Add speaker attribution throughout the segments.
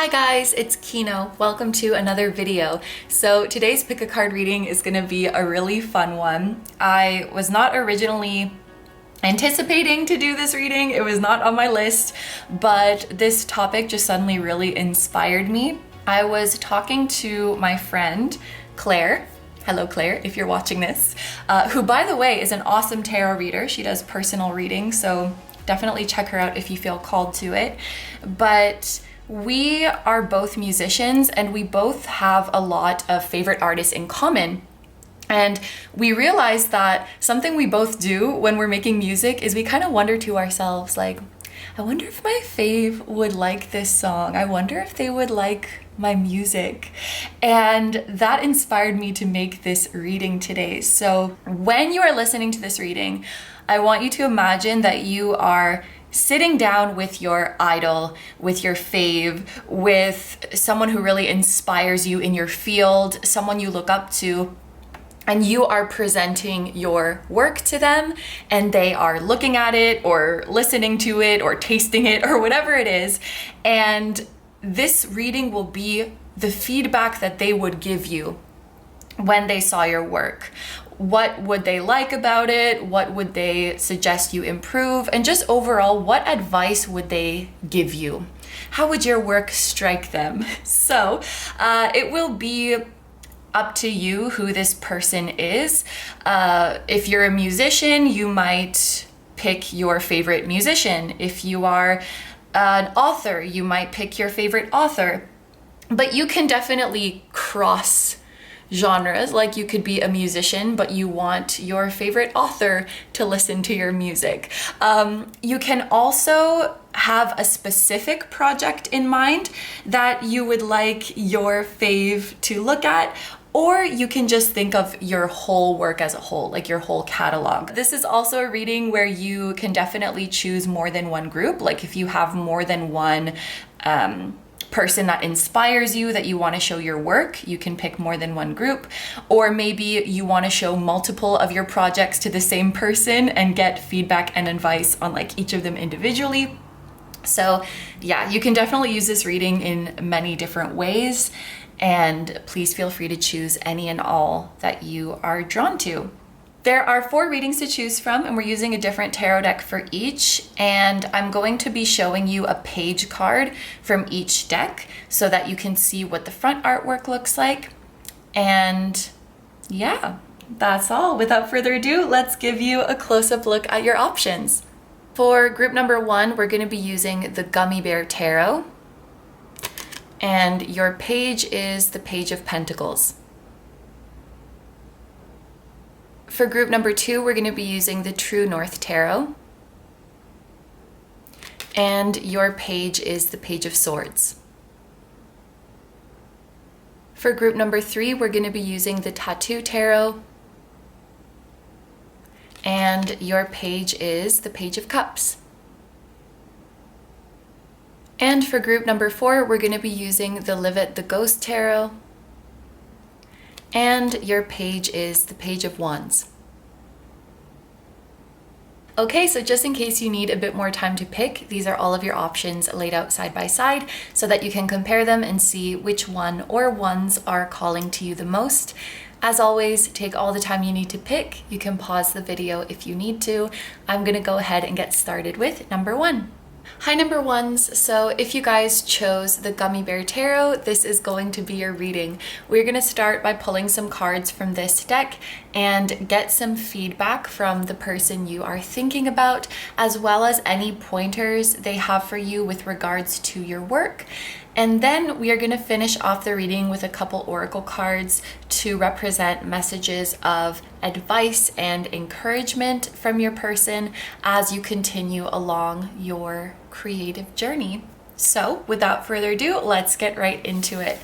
Speaker 1: Hi guys, it's Kino. Welcome to another video. So today's pick a card reading is going to be a really fun one. I was not originally anticipating to do this reading. It was not on my list, but this topic just suddenly really inspired me. I was talking to my friend, Claire. Hello Claire, if you're watching this, who by the way is an awesome tarot reader. She does personal readings, so definitely check her out if you feel called to it. But we are both musicians and we both have a lot of favorite artists in common. And we realized that something we both do when we're making music is we kind of wonder to ourselves, like, I wonder if my fave would like this song. I wonder if they would like my music. And that inspired me to make this reading today. So when you are listening to this reading, I want you to imagine that you are sitting down with your idol, with your fave, with someone who really inspires you in your field, someone you look up to, and you are presenting your work to them, and they are looking at it or listening to it or tasting it or whatever it is. And this reading will be the feedback that they would give you when they saw your work. What would they like about it? What would they suggest you improve? And just overall, what advice would they give you? How would your work strike them? So it will be up to you who this person is. If you're a musician, you might pick your favorite musician. If you are an author, you might pick your favorite author. But you can definitely cross genres. Like you could be a musician, but you want your favorite author to listen to your music. You can also have a specific project in mind that you would like your fave to look at, or you can just think of your whole work as a whole, like your whole catalog. This is also a reading where you can definitely choose more than one group. Like if you have more than one person that inspires you that you want to show your work, you can pick more than one group. Or maybe you want to show multiple of your projects to the same person and get feedback and advice on like each of them individually. So yeah, you can definitely use this reading in many different ways, and please feel free to choose any and all that you are drawn to. There are 4 readings to choose from, and we're using a different tarot deck for each. And I'm going to be showing you a page card from each deck so that you can see what the front artwork looks like. And yeah, that's all. Without further ado, let's give you a close-up look at your options. For group number 1, we're going to be using the Gummy Bear Tarot. And your page is the Page of Pentacles. For group number 2, we're going to be using the True North Tarot. And your page is the Page of Swords. For group number 3, we're going to be using the Tattoo Tarot. And your page is the Page of Cups. And for group number 4, we're going to be using the Livett the Ghost Tarot. And your page is the Page of Wands. Okay, so just in case you need a bit more time to pick, these are all of your options laid out side by side so that you can compare them and see which one or ones are calling to you the most. As always, take all the time you need to pick. You can pause the video if you need to. I'm gonna go ahead and get started with number 1. Hi number 1s, so if you guys chose the Gummy Bear Tarot, this is going to be your reading. We're going to start by pulling some cards from this deck and get some feedback from the person you are thinking about, as well as any pointers they have for you with regards to your work. And then we are going to finish off the reading with a couple oracle cards to represent messages of advice and encouragement from your person as you continue along your creative journey. So without further ado, let's get right into it.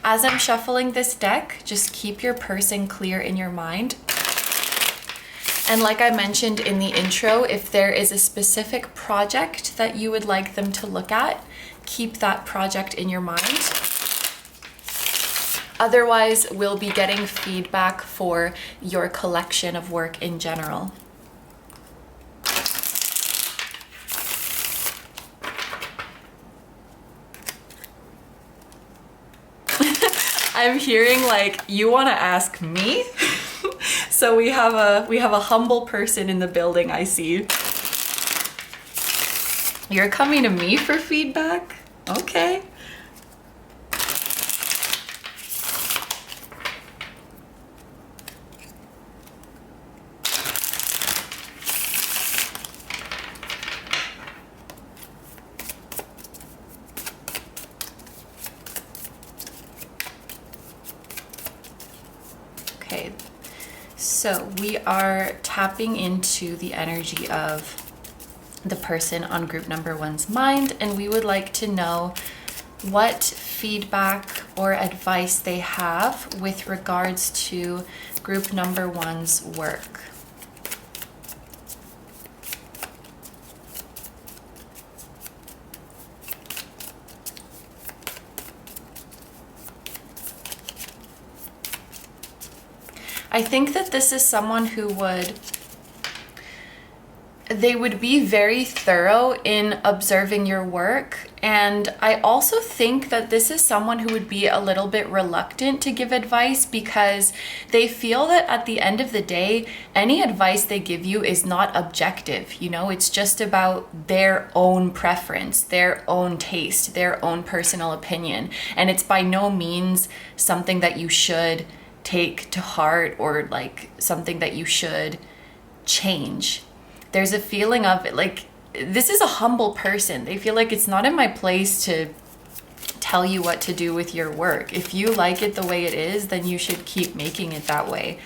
Speaker 1: As I'm shuffling this deck, just keep your person clear in your mind. And like I mentioned in the intro, if there is a specific project that you would like them to look at, keep that project in your mind. Otherwise, we'll be getting feedback for your collection of work in general. I'm hearing like, you want to ask me? So we have a humble person in the building, I see. You're coming to me for feedback? Okay. Okay, so we are tapping into the energy of the person on group number one's mind, and we would like to know what feedback or advice they have with regards to group number one's work. I think that this is someone who they would be very thorough in observing your work. And I also think that this is someone who would be a little bit reluctant to give advice because they feel that at the end of the day, any advice they give you is not objective. You know, it's just about their own preference, their own taste, their own personal opinion. And it's by no means something that you should take to heart or like something that you should change. There's a feeling of it, like, this is a humble person. They feel like it's not in my place to tell you what to do with your work. If you like it the way it is, then you should keep making it that way.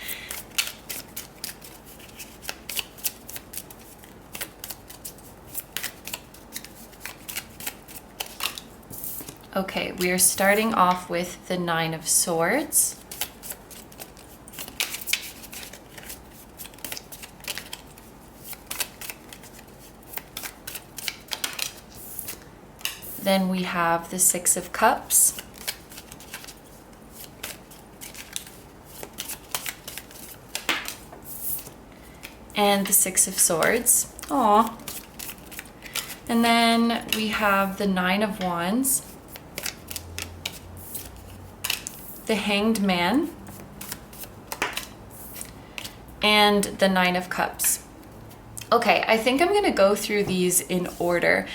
Speaker 1: Okay, we are starting off with the Nine of Swords. Then we have the Six of Cups. And the Six of Swords. Aw. And then we have the Nine of Wands. The Hanged Man. And the Nine of Cups. Okay, I think I'm going to go through these in order.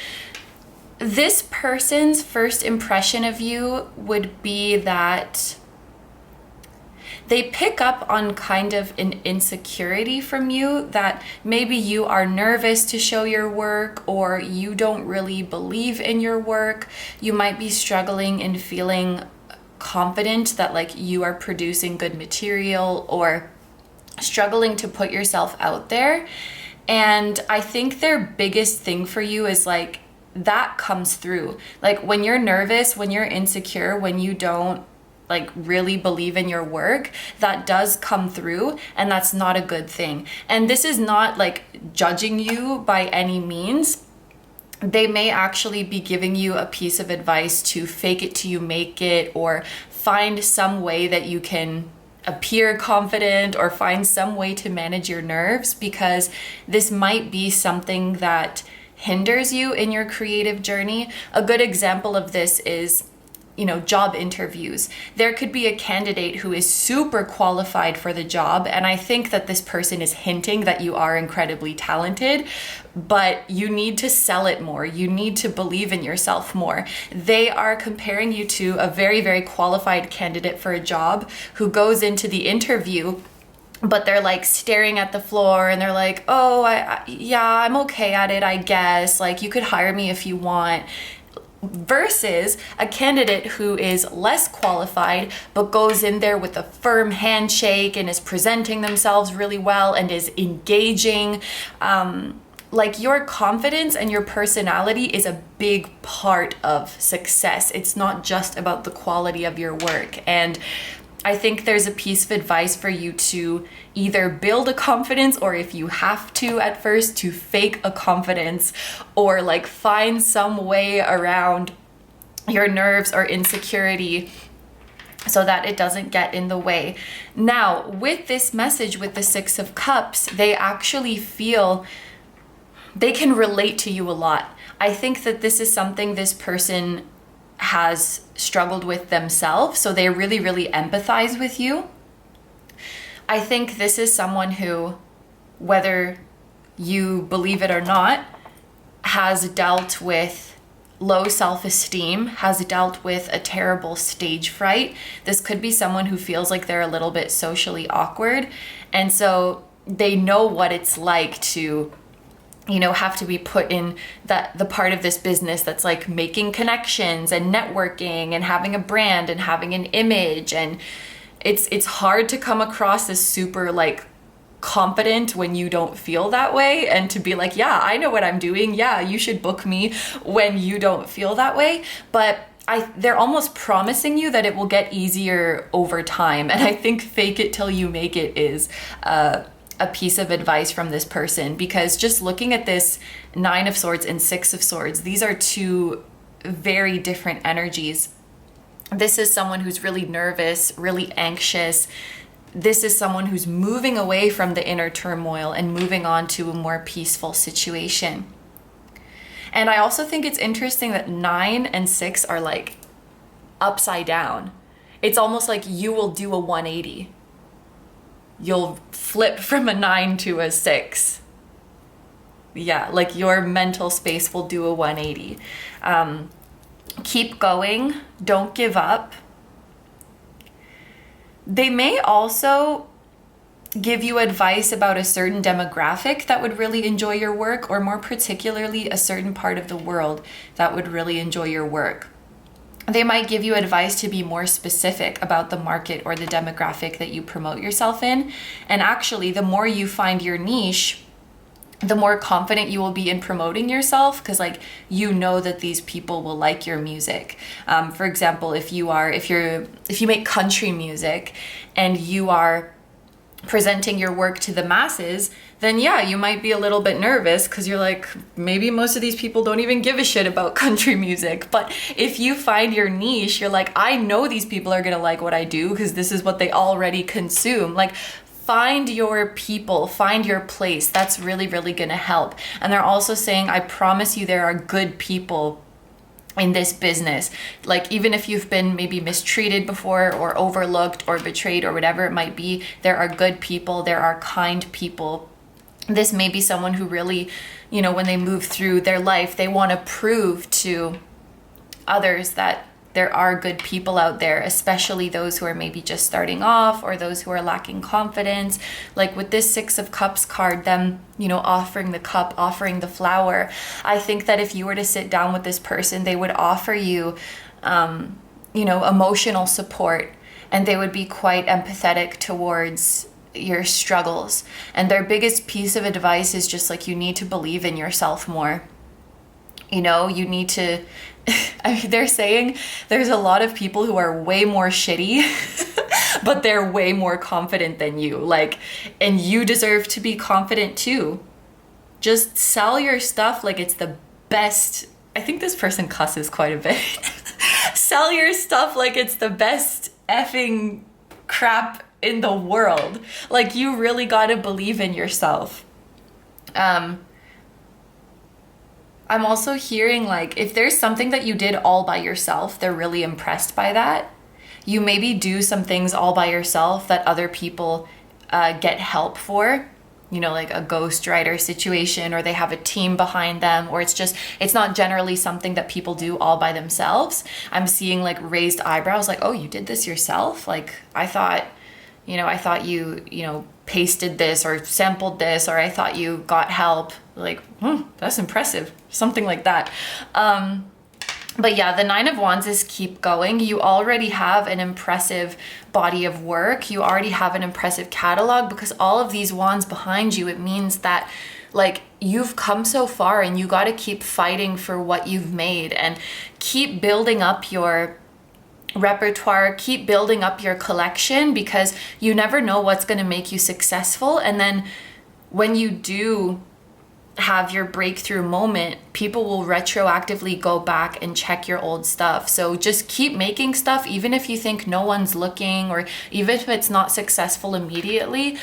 Speaker 1: This person's first impression of you would be that they pick up on kind of an insecurity from you, that maybe you are nervous to show your work or you don't really believe in your work. You might be struggling and feeling confident that like you are producing good material or struggling to put yourself out there. And I think their biggest thing for you is like, that comes through. Like when you're nervous, when you're insecure, when you don't like really believe in your work, that does come through, and that's not a good thing. And this is not like judging you by any means. They may actually be giving you a piece of advice to fake it till you make it, or find some way that you can appear confident, or find some way to manage your nerves, because this might be something that hinders you in your creative journey. A good example of this is, you know, job interviews. There could be a candidate who is super qualified for the job, and I think that this person is hinting that you are incredibly talented, but you need to sell it more. You need to believe in yourself more. They are comparing you to a very, very qualified candidate for a job who goes into the interview, but they're like staring at the floor and they're like, oh, yeah, I'm okay at it, I guess. Like, you could hire me if you want. Versus a candidate who is less qualified, but goes in there with a firm handshake and is presenting themselves really well and is engaging. Like, your confidence and your personality is a big part of success. It's not just about the quality of your work. And I think there's a piece of advice for you to either build a confidence, or if you have to at first, to fake a confidence, or like find some way around your nerves or insecurity so that it doesn't get in the way. Now, with this message, with the Six of Cups, they actually feel they can relate to you a lot. I think that this is something this person has struggled with themselves. So they really, really empathize with you. I think this is someone who, whether you believe it or not, has dealt with low self-esteem, has dealt with a terrible stage fright. This could be someone who feels like they're a little bit socially awkward. And so they know what it's like to, you know, have to be put in the part of this business that's like making connections and networking and having a brand and having an image. And it's hard to come across as super like confident when you don't feel that way, and to be like, yeah, I know what I'm doing. Yeah, you should book me, when you don't feel that way. But they're almost promising you that it will get easier over time. And I think fake it till you make it is a piece of advice from this person, because just looking at this 9 of Swords and 6 of Swords, these are two very different energies. This is someone who's really nervous, really anxious. This is someone who's moving away from the inner turmoil and moving on to a more peaceful situation. And I also think it's interesting that 9 and 6 are like upside down. It's almost like you will do a 180. You'll flip from a 9 to a 6. Yeah, like your mental space will do a 180. Keep going. Don't give up. They may also give you advice about a certain demographic that would really enjoy your work, or more particularly a certain part of the world that would really enjoy your work. They might give you advice to be more specific about the market or the demographic that you promote yourself in. And actually, the more you find your niche, the more confident you will be in promoting yourself, because like you know that these people will like your music. For example, if you make country music and you are presenting your work to the masses, then yeah, you might be a little bit nervous because you're like, maybe most of these people don't even give a shit about country music. But if you find your niche, you're like, I know these people are gonna like what I do because this is what they already consume. Like, find your people, find your place. That's really, really gonna help. And they're also saying, I promise you there are good people in this business. Like, even if you've been maybe mistreated before or overlooked or betrayed or whatever it might be, there are good people, there are kind people. This may be someone who really, you know, when they move through their life, they want to prove to others that there are good people out there, especially those who are maybe just starting off or those who are lacking confidence. Like with this 6 of Cups card, them, you know, offering the cup, offering the flower. I think that if you were to sit down with this person, they would offer you, you know, emotional support, and they would be quite empathetic towards your struggles. And their biggest piece of advice is just like, you need to believe in yourself more. You know, you need to, I mean, they're saying there's a lot of people who are way more shitty, but they're way more confident than you. Like, and you deserve to be confident too. Just sell your stuff like it's the best. I think this person cusses quite a bit. Sell your stuff like it's the best effing crap in the world. Like, you really got to believe in yourself. I'm also hearing like, if there's something that you did all by yourself, they're really impressed by that. You maybe do some things all by yourself that other people get help for, you know, like a ghostwriter situation, or they have a team behind them, or it's not generally something that people do all by themselves. I'm seeing like raised eyebrows, like, oh, you did this yourself? Like, I thought you pasted this or sampled this, or I thought you got help. Like, that's impressive. Something like that. But yeah, the 9 of Wands is keep going. You already have an impressive body of work. You already have an impressive catalog, because all of these wands behind you, it means that like you've come so far, and you got to keep fighting for what you've made and keep building up your repertoire, keep building up your collection, because you never know what's going to make you successful. And then when you do have your breakthrough moment, people will retroactively go back and check your old stuff. So just keep making stuff, even if you think no one's looking, or even if it's not successful immediately.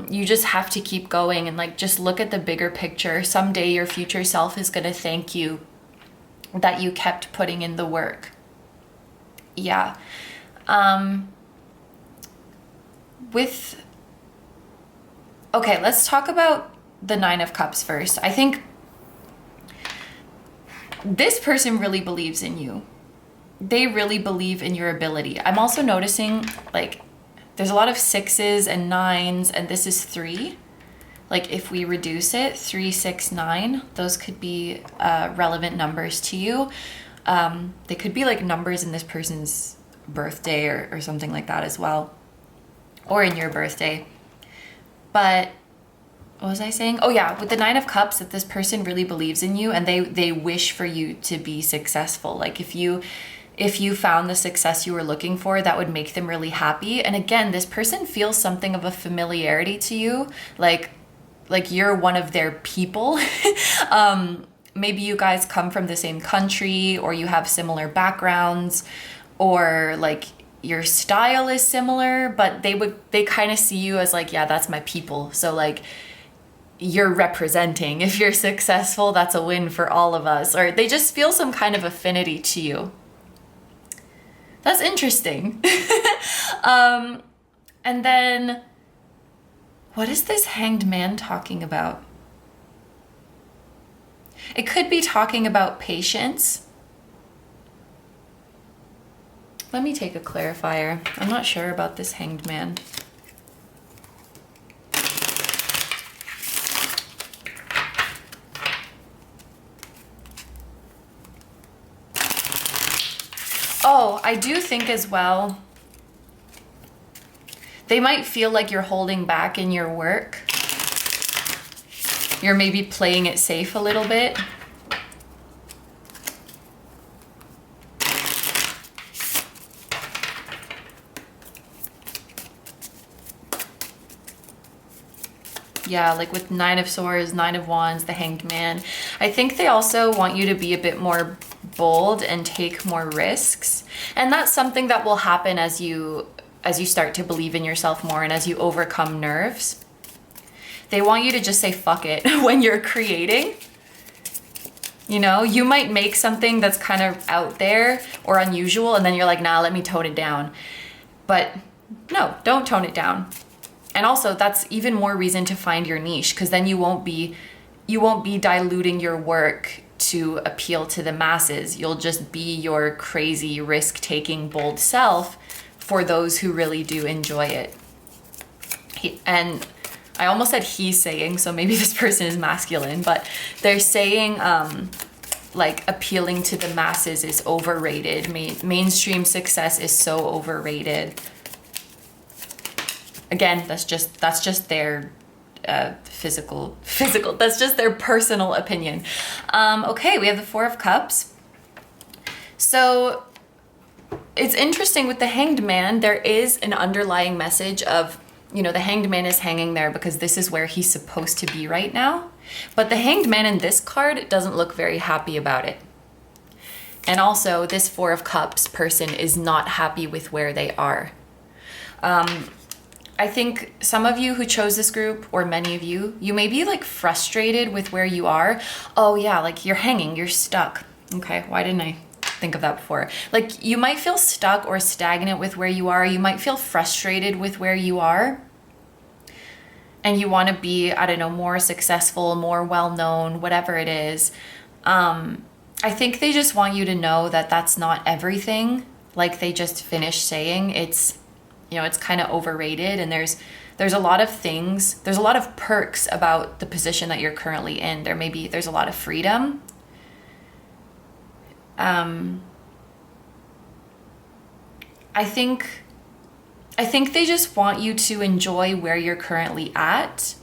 Speaker 1: You just have to keep going, and like, just look at the bigger picture. Someday your future self is going to thank you that you kept putting in the work. Yeah. Okay, let's talk about the Nine of Cups first. I think this person really believes in you. They really believe in your ability. I'm also noticing, like, there's a lot of 6s and 9s, and this is 3. Like, if we reduce it, 3, 6, 9, those could be relevant numbers to you. They could be like numbers in this person's birthday or something like that as well, or in your birthday. But what was I saying? Oh yeah, with the Nine of Cups, that this person really believes in you, and they wish for you to be successful. Like, if you found the success you were looking for, that would make them really happy. And again, this person feels something of a familiarity to you, like you're one of their people. Maybe you guys come from the same country, or you have similar backgrounds, or like your style is similar, but they kind of see you as like, yeah, that's my people. So like, you're representing. If you're successful, that's a win for all of us. Or they just feel some kind of affinity to you. That's interesting. And then, what is this Hanged Man talking about? It could be talking about patience. Let me take a clarifier. I'm not sure about this Hanged Man. Oh, I do think as well, they might feel like you're holding back in your work. You're maybe playing it safe a little bit. Yeah, like with Nine of Swords, Nine of Wands, the Hanged Man. I think they also want you to be a bit more bold and take more risks. And that's something that will happen as you start to believe in yourself more and as you overcome nerves. They want you to just say fuck it when you're creating. You know, you might make something that's kind of out there or unusual, and then you're like, nah, let me tone it down. But no, don't tone it down. And also, that's even more reason to find your niche, because then you won't be diluting your work to appeal to the masses. You'll just be your crazy, risk-taking, bold self for those who really do enjoy it. And I almost said he's saying, so maybe this person is masculine, but they're saying like appealing to the masses is overrated. Mainstream success is so overrated. Again, that's just their physical, that's just their personal opinion. Okay, we have the Four of Cups. So it's interesting with the Hanged Man, there is an underlying message of, you know, the Hanged Man is hanging there because this is where he's supposed to be right now. But the Hanged Man in this card doesn't look very happy about it. And also, this Four of Cups person is not happy with where they are. I think some of you who chose this group, or many of you, you may be like frustrated with where you are. Oh yeah, like you're hanging, you're stuck. Okay, why didn't I think of that before? Like you might feel stuck or stagnant with where you are. You might feel frustrated with where you are. And you want to be, I don't know, more successful, more well-known, whatever it is. I think they just want you to know that that's not everything. Like they just finished saying, it's, you know, it's kind of overrated, and there's a lot of things, there's a lot of perks about the position that you're currently in. There's a lot of freedom. I think they just want you to enjoy where you're currently at,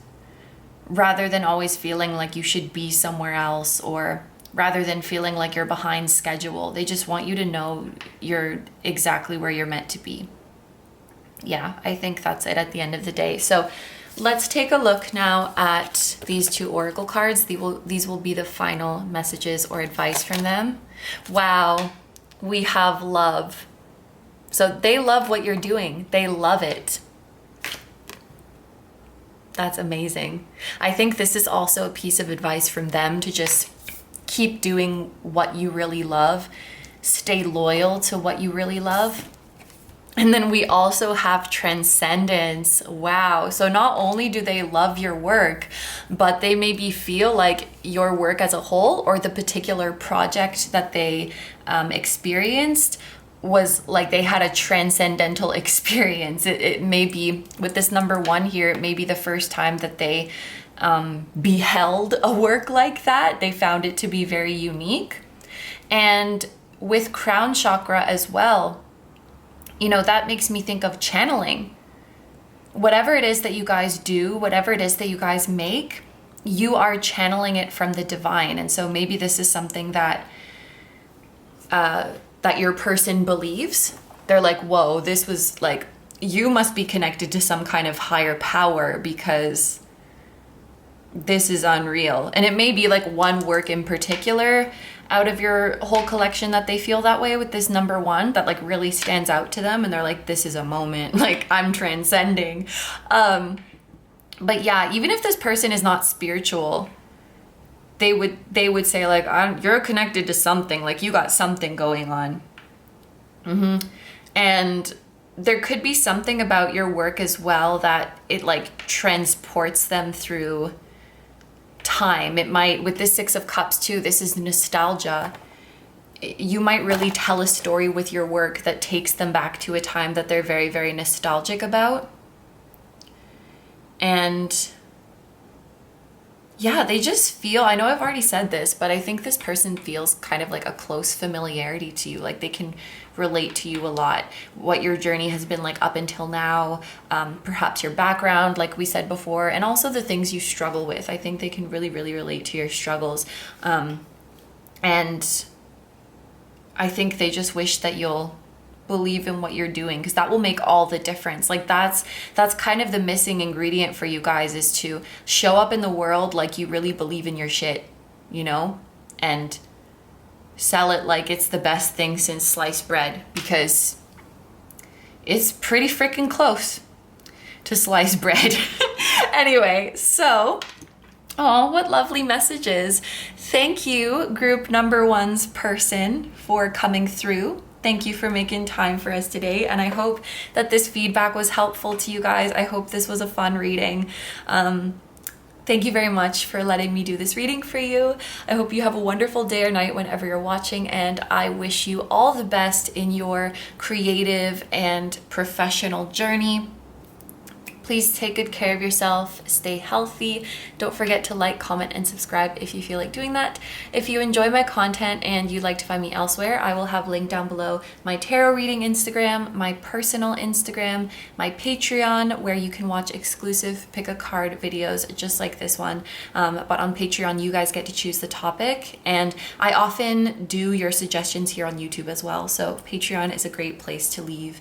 Speaker 1: rather than always feeling like you should be somewhere else, or rather than feeling like you're behind schedule. They just want you to know you're exactly where you're meant to be. Yeah, I think that's it at the end of the day. So let's take a look now at these two oracle cards. These will be the final messages or advice from them. Wow, we have love. So they love what you're doing. They love it. That's amazing. I think this is also a piece of advice from them to just keep doing what you really love. stay loyal to what you really love. And then we also have transcendence. Wow. So not only do they love your work, but they maybe feel like your work as a whole or the particular project that they experienced was like they had a transcendental experience. It may be, with this number 1 here, it may be the first time that they beheld a work like that. They found it to be very unique. And with crown chakra as well, you know, that makes me think of channeling. Whatever it is that you guys do, whatever it is that you guys make, you are channeling it from the divine. And so maybe this is something that that your person believes. They're like, whoa, this was like, you must be connected to some kind of higher power because this is unreal. And it may be like one work in particular out of your whole collection that they feel that way with this number 1 that like really stands out to them, and they're like, this is a moment, like I'm transcending. But yeah, even if this person is not spiritual, they would say like, you're connected to something, like you got something going on. And there could be something about your work as well that it like transports them through time. It might, with this 6 of Cups too, this is nostalgia. You might really tell a story with your work that takes them back to a time that they're very, very nostalgic about. And yeah, they just feel, I know I've already said this, but I think this person feels kind of like a close familiarity to you. Like they can relate to you a lot. What your journey has been like up until now, perhaps your background, like we said before, and also the things you struggle with. I think they can really, really relate to your struggles. And I think they just wish that you'll believe in what you're doing, because that will make all the difference. Like that's kind of the missing ingredient for you guys, is to show up in the world like you really believe in your shit, you know, and sell it like it's the best thing since sliced bread, because it's pretty freaking close to sliced bread. Anyway, so oh, what lovely messages. Thank you, group number 1's person, for coming through. Thank you for making time for us today, and I hope that this feedback was helpful to you guys. I hope this was a fun reading. Thank you very much for letting me do this reading for you. I hope you have a wonderful day or night whenever you're watching, and I wish you all the best in your creative and professional journey. Please take good care of yourself, stay healthy. Don't forget to like, comment, and subscribe if you feel like doing that. If you enjoy my content and you'd like to find me elsewhere, I will have linked down below my tarot reading Instagram, my personal Instagram, my Patreon, where you can watch exclusive pick a card videos just like this one. But on Patreon, you guys get to choose the topic, and I often do your suggestions here on YouTube as well. So Patreon is a great place to leave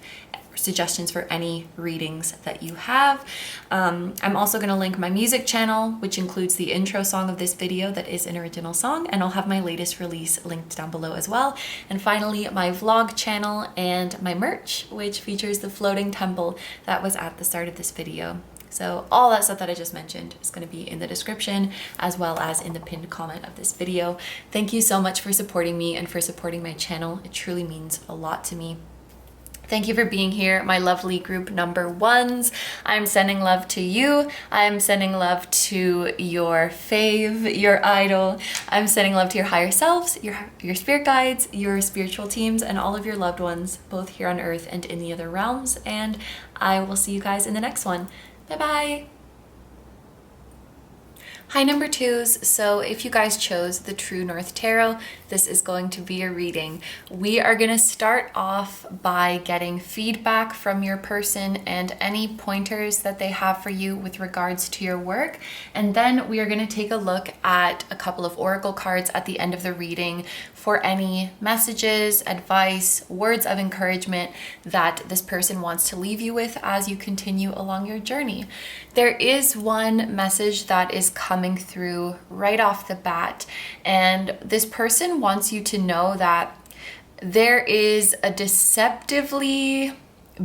Speaker 1: suggestions for any readings that you have. I'm also going to link my music channel, which includes the intro song of this video that is an original song, and I'll have my latest release linked down below as well. And finally, my vlog channel and my merch, which features the floating temple that was at the start of this video. So all that stuff that I just mentioned is going to be in the description as well as in the pinned comment of this video. Thank you so much for supporting me and for supporting my channel. It truly means a lot to me. Thank you for being here, my lovely group number 1s. I'm sending love to you. I'm sending love to your fave, your idol. I'm sending love to your higher selves, your spirit guides, your spiritual teams, and all of your loved ones, both here on earth and in the other realms. And I will see you guys in the next one. Bye-bye. Hi, number 2s. So if you guys chose the True North Tarot, this is going to be a reading. We are going to start off by getting feedback from your person and any pointers that they have for you with regards to your work. And then we are going to take a look at a couple of oracle cards at the end of the reading for any messages, advice, words of encouragement that this person wants to leave you with as you continue along your journey. There is one message that is coming through right off the bat, and this person wants you to know that there is a deceptively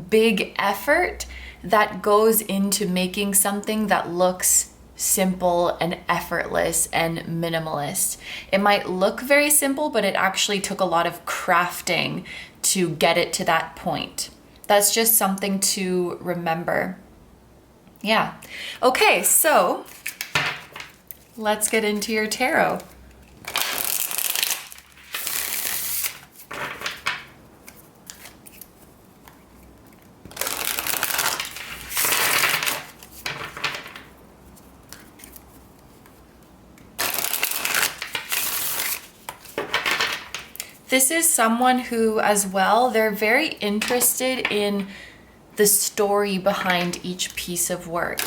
Speaker 1: big effort that goes into making something that looks simple and effortless and minimalist. It might look very simple, but it actually took a lot of crafting to get it to that point. That's just something to remember. Yeah. Okay, so let's get into your tarot. This is someone who, as well, they're very interested in the story behind each piece of work.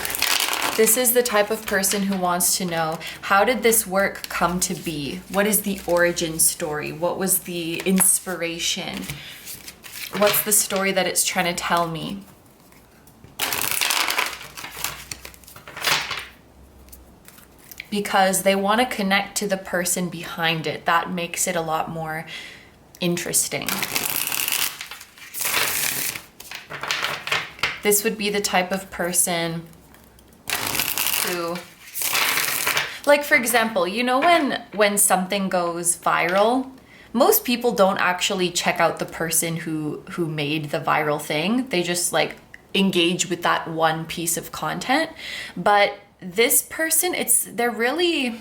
Speaker 1: This is the type of person who wants to know, how did this work come to be? What is the origin story? What was the inspiration? What's the story that it's trying to tell me? Because they want to connect to the person behind it. That makes it a lot more interesting. This would be the type of person who, like, for example, you know, when something goes viral, most people don't actually check out the person who made the viral thing. They just like engage with that one piece of content. But this person, they're really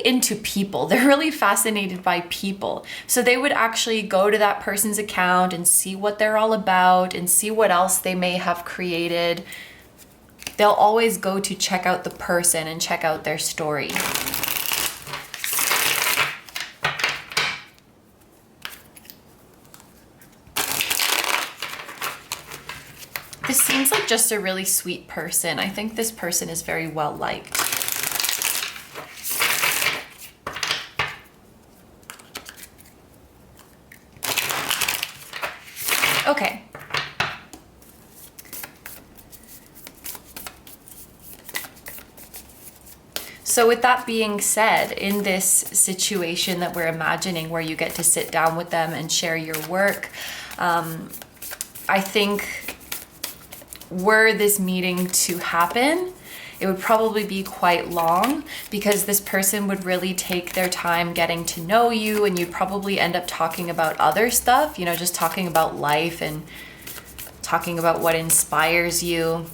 Speaker 1: into people. They're really fascinated by people. So they would actually go to that person's account and see what they're all about and see what else they may have created. They'll always go to check out the person and check out their story. This seems like just a really sweet person. I think this person is very well liked. Okay. So with that being said, in this situation that we're imagining where you get to sit down with them and share your work, I think were this meeting to happen, it would probably be quite long because this person would really take their time getting to know you, and you'd probably end up talking about other stuff, you know, just talking about life and talking about what inspires you.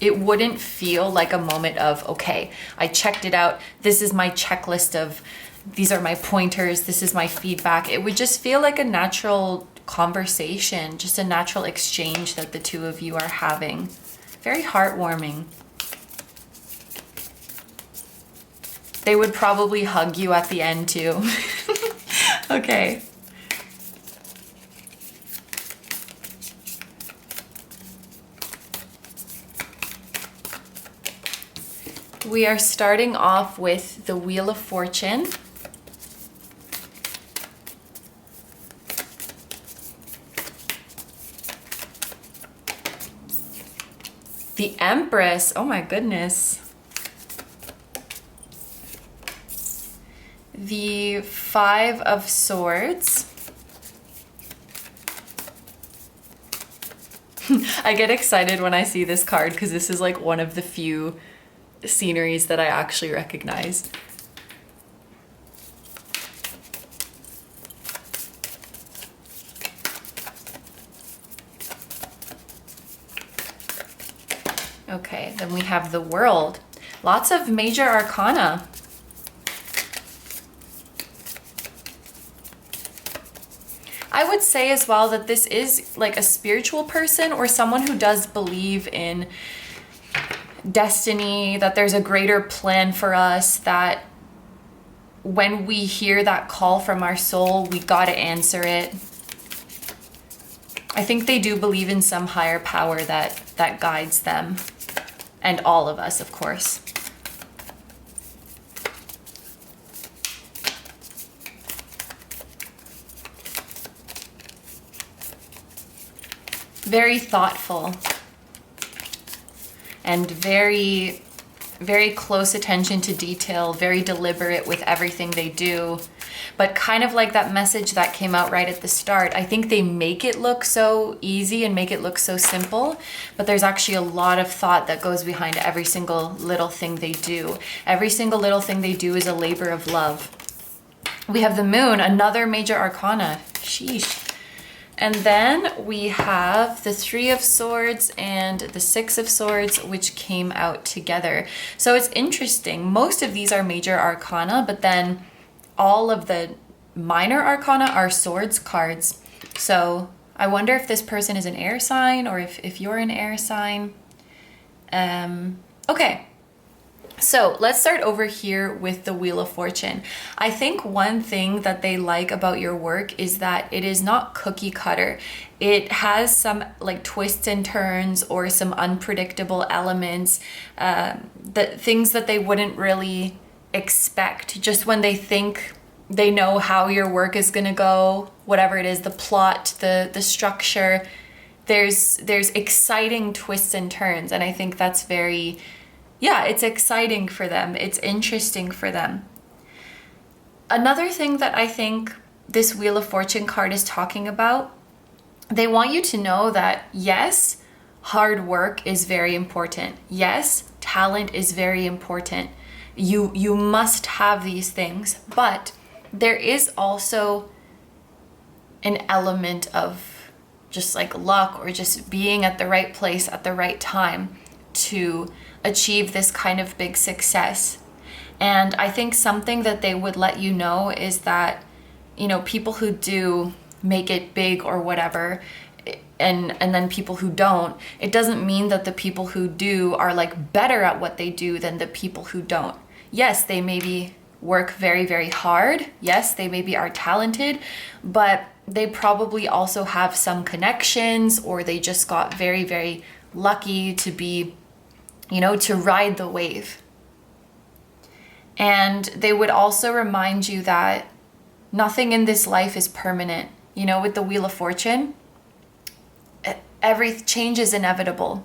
Speaker 1: It wouldn't feel like a moment of, okay, I checked it out. This is my checklist of, these are my pointers. This is my feedback. It would just feel like a natural conversation, just a natural exchange that the two of you are having. Very heartwarming. They would probably hug you at the end too. Okay. We are starting off with the Wheel of Fortune. The Empress, oh my goodness. The Five of Swords. I get excited when I see this card because this is like one of the few sceneries that I actually recognize. Okay, then we have the World. Lots of major arcana. I would say as well that this is like a spiritual person or someone who does believe in destiny, that there's a greater plan for us, that when we hear that call from our soul, we gotta answer it. I think they do believe in some higher power that guides them, and all of us, of course. Very thoughtful and very very close attention to detail, very deliberate with everything they do. But kind of like that message that came out right at the start, I think they make it look so easy and make it look so simple, but there's actually a lot of thought that goes behind every single little thing they do. Every single little thing they do is a labor of love. We have the Moon, another major arcana. Sheesh. And then we have the Three of Swords and the Six of Swords, which came out together. So it's interesting. Most of these are major arcana, but then all of the minor arcana are swords cards. So I wonder if this person is an air sign or if you're an air sign. Okay. So let's start over here with the Wheel of Fortune. I think one thing that they like about your work is that it is not cookie cutter. It has some like twists and turns or some unpredictable elements, things that they wouldn't really expect just when they think they know how your work is going to go, whatever it is, the plot, the structure. There's exciting twists and turns, and I think that's very... yeah, it's exciting for them. It's interesting for them. Another thing that I think this Wheel of Fortune card is talking about, they want you to know that yes, hard work is very important. Yes, talent is very important. You must have these things, but there is also an element of just like luck or just being at the right place at the right time to achieve this kind of big success. And I think something that they would let you know is that, you know, people who do make it big or whatever, and then people who don't, it doesn't mean that the people who do are like better at what they do than the people who don't. Yes, they maybe work very, very hard. Yes, they maybe are talented, but they probably also have some connections, or they just got very, very lucky to be, you know, to ride the wave. And they would also remind you that nothing in this life is permanent. You know, with the Wheel of Fortune, every change is inevitable.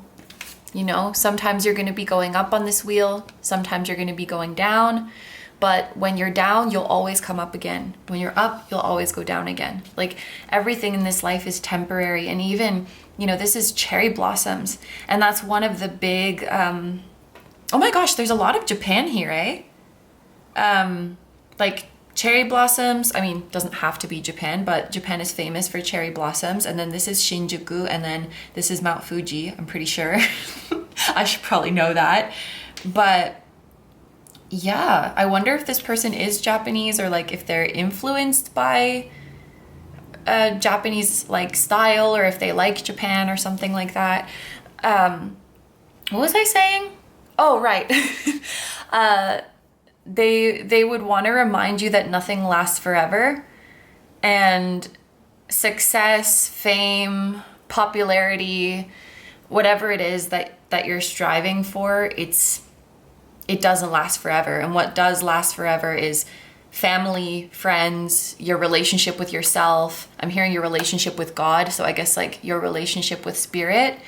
Speaker 1: You know, sometimes you're going to be going up on this wheel, sometimes you're going to be going down, but when you're down, you'll always come up again. When you're up, you'll always go down again. Like, everything in this life is temporary. And even, you know, this is cherry blossoms, and that's one of the big, oh my gosh, there's a lot of Japan here, eh? Like cherry blossoms, I mean, doesn't have to be Japan, but Japan is famous for cherry blossoms. And then this is Shinjuku, and then this is Mount Fuji, I'm pretty sure. I should probably know that. But yeah, I wonder if this person is Japanese, or like if they're influenced by Japanese like style, or if they like Japan or something like that. What was I saying? Oh, right. They would want to remind you that nothing lasts forever, and success, fame, popularity, whatever it is that you're striving for, it doesn't last forever. And what does last forever is family, friends, your relationship with yourself. I'm hearing your relationship with God, so I guess like your relationship with spirit.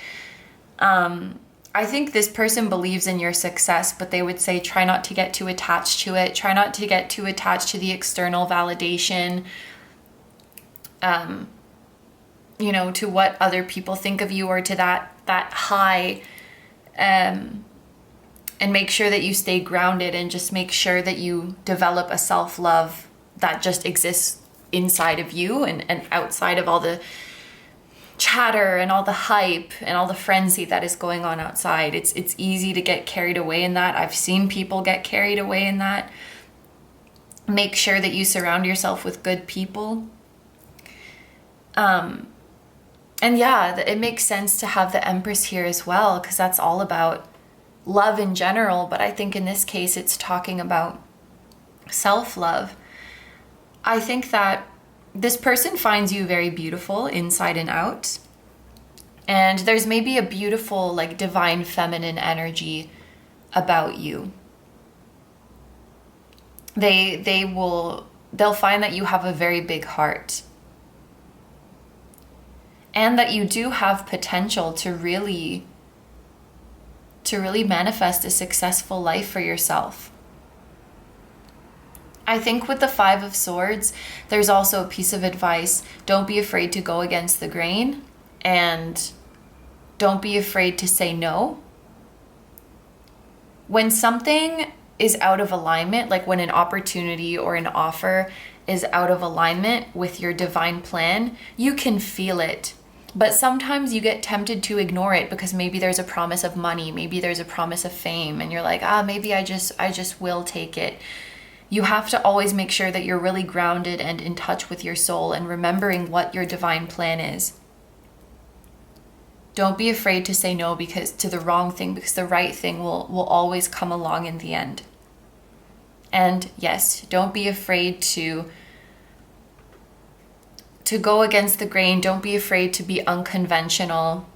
Speaker 1: I think this person believes in your success, but they would say try not to get too attached to it. Try not to get too attached to the external validation, you know, to what other people think of you, or to that high, and make sure that you stay grounded, and just make sure that you develop a self-love that just exists inside of you and outside of all the chatter and all the hype and all the frenzy that is going on outside. It's easy to get carried away in that. I've seen people get carried away in that. Make sure that you surround yourself with good people. And yeah, it makes sense to have the Empress here as well, because that's all about love in general, but I think in this case it's talking about self-love. I think that this person finds you very beautiful inside and out, and there's maybe a beautiful like divine feminine energy about you. They'll find that you have a very big heart, and that you do have potential to really to really manifest a successful life for yourself. I think with the Five of Swords, there's also a piece of advice. Don't be afraid to go against the grain, and don't be afraid to say no. When something is out of alignment, like when an opportunity or an offer is out of alignment with your divine plan, you can feel it. But sometimes you get tempted to ignore it because maybe there's a promise of money, maybe there's a promise of fame, and you're like, maybe I just will take it. You have to always make sure that you're really grounded and in touch with your soul and remembering what your divine plan is. Don't be afraid to say no to the wrong thing, because the right thing will always come along in the end. And yes, don't be afraid to go against the grain. Don't be afraid to be unconventional.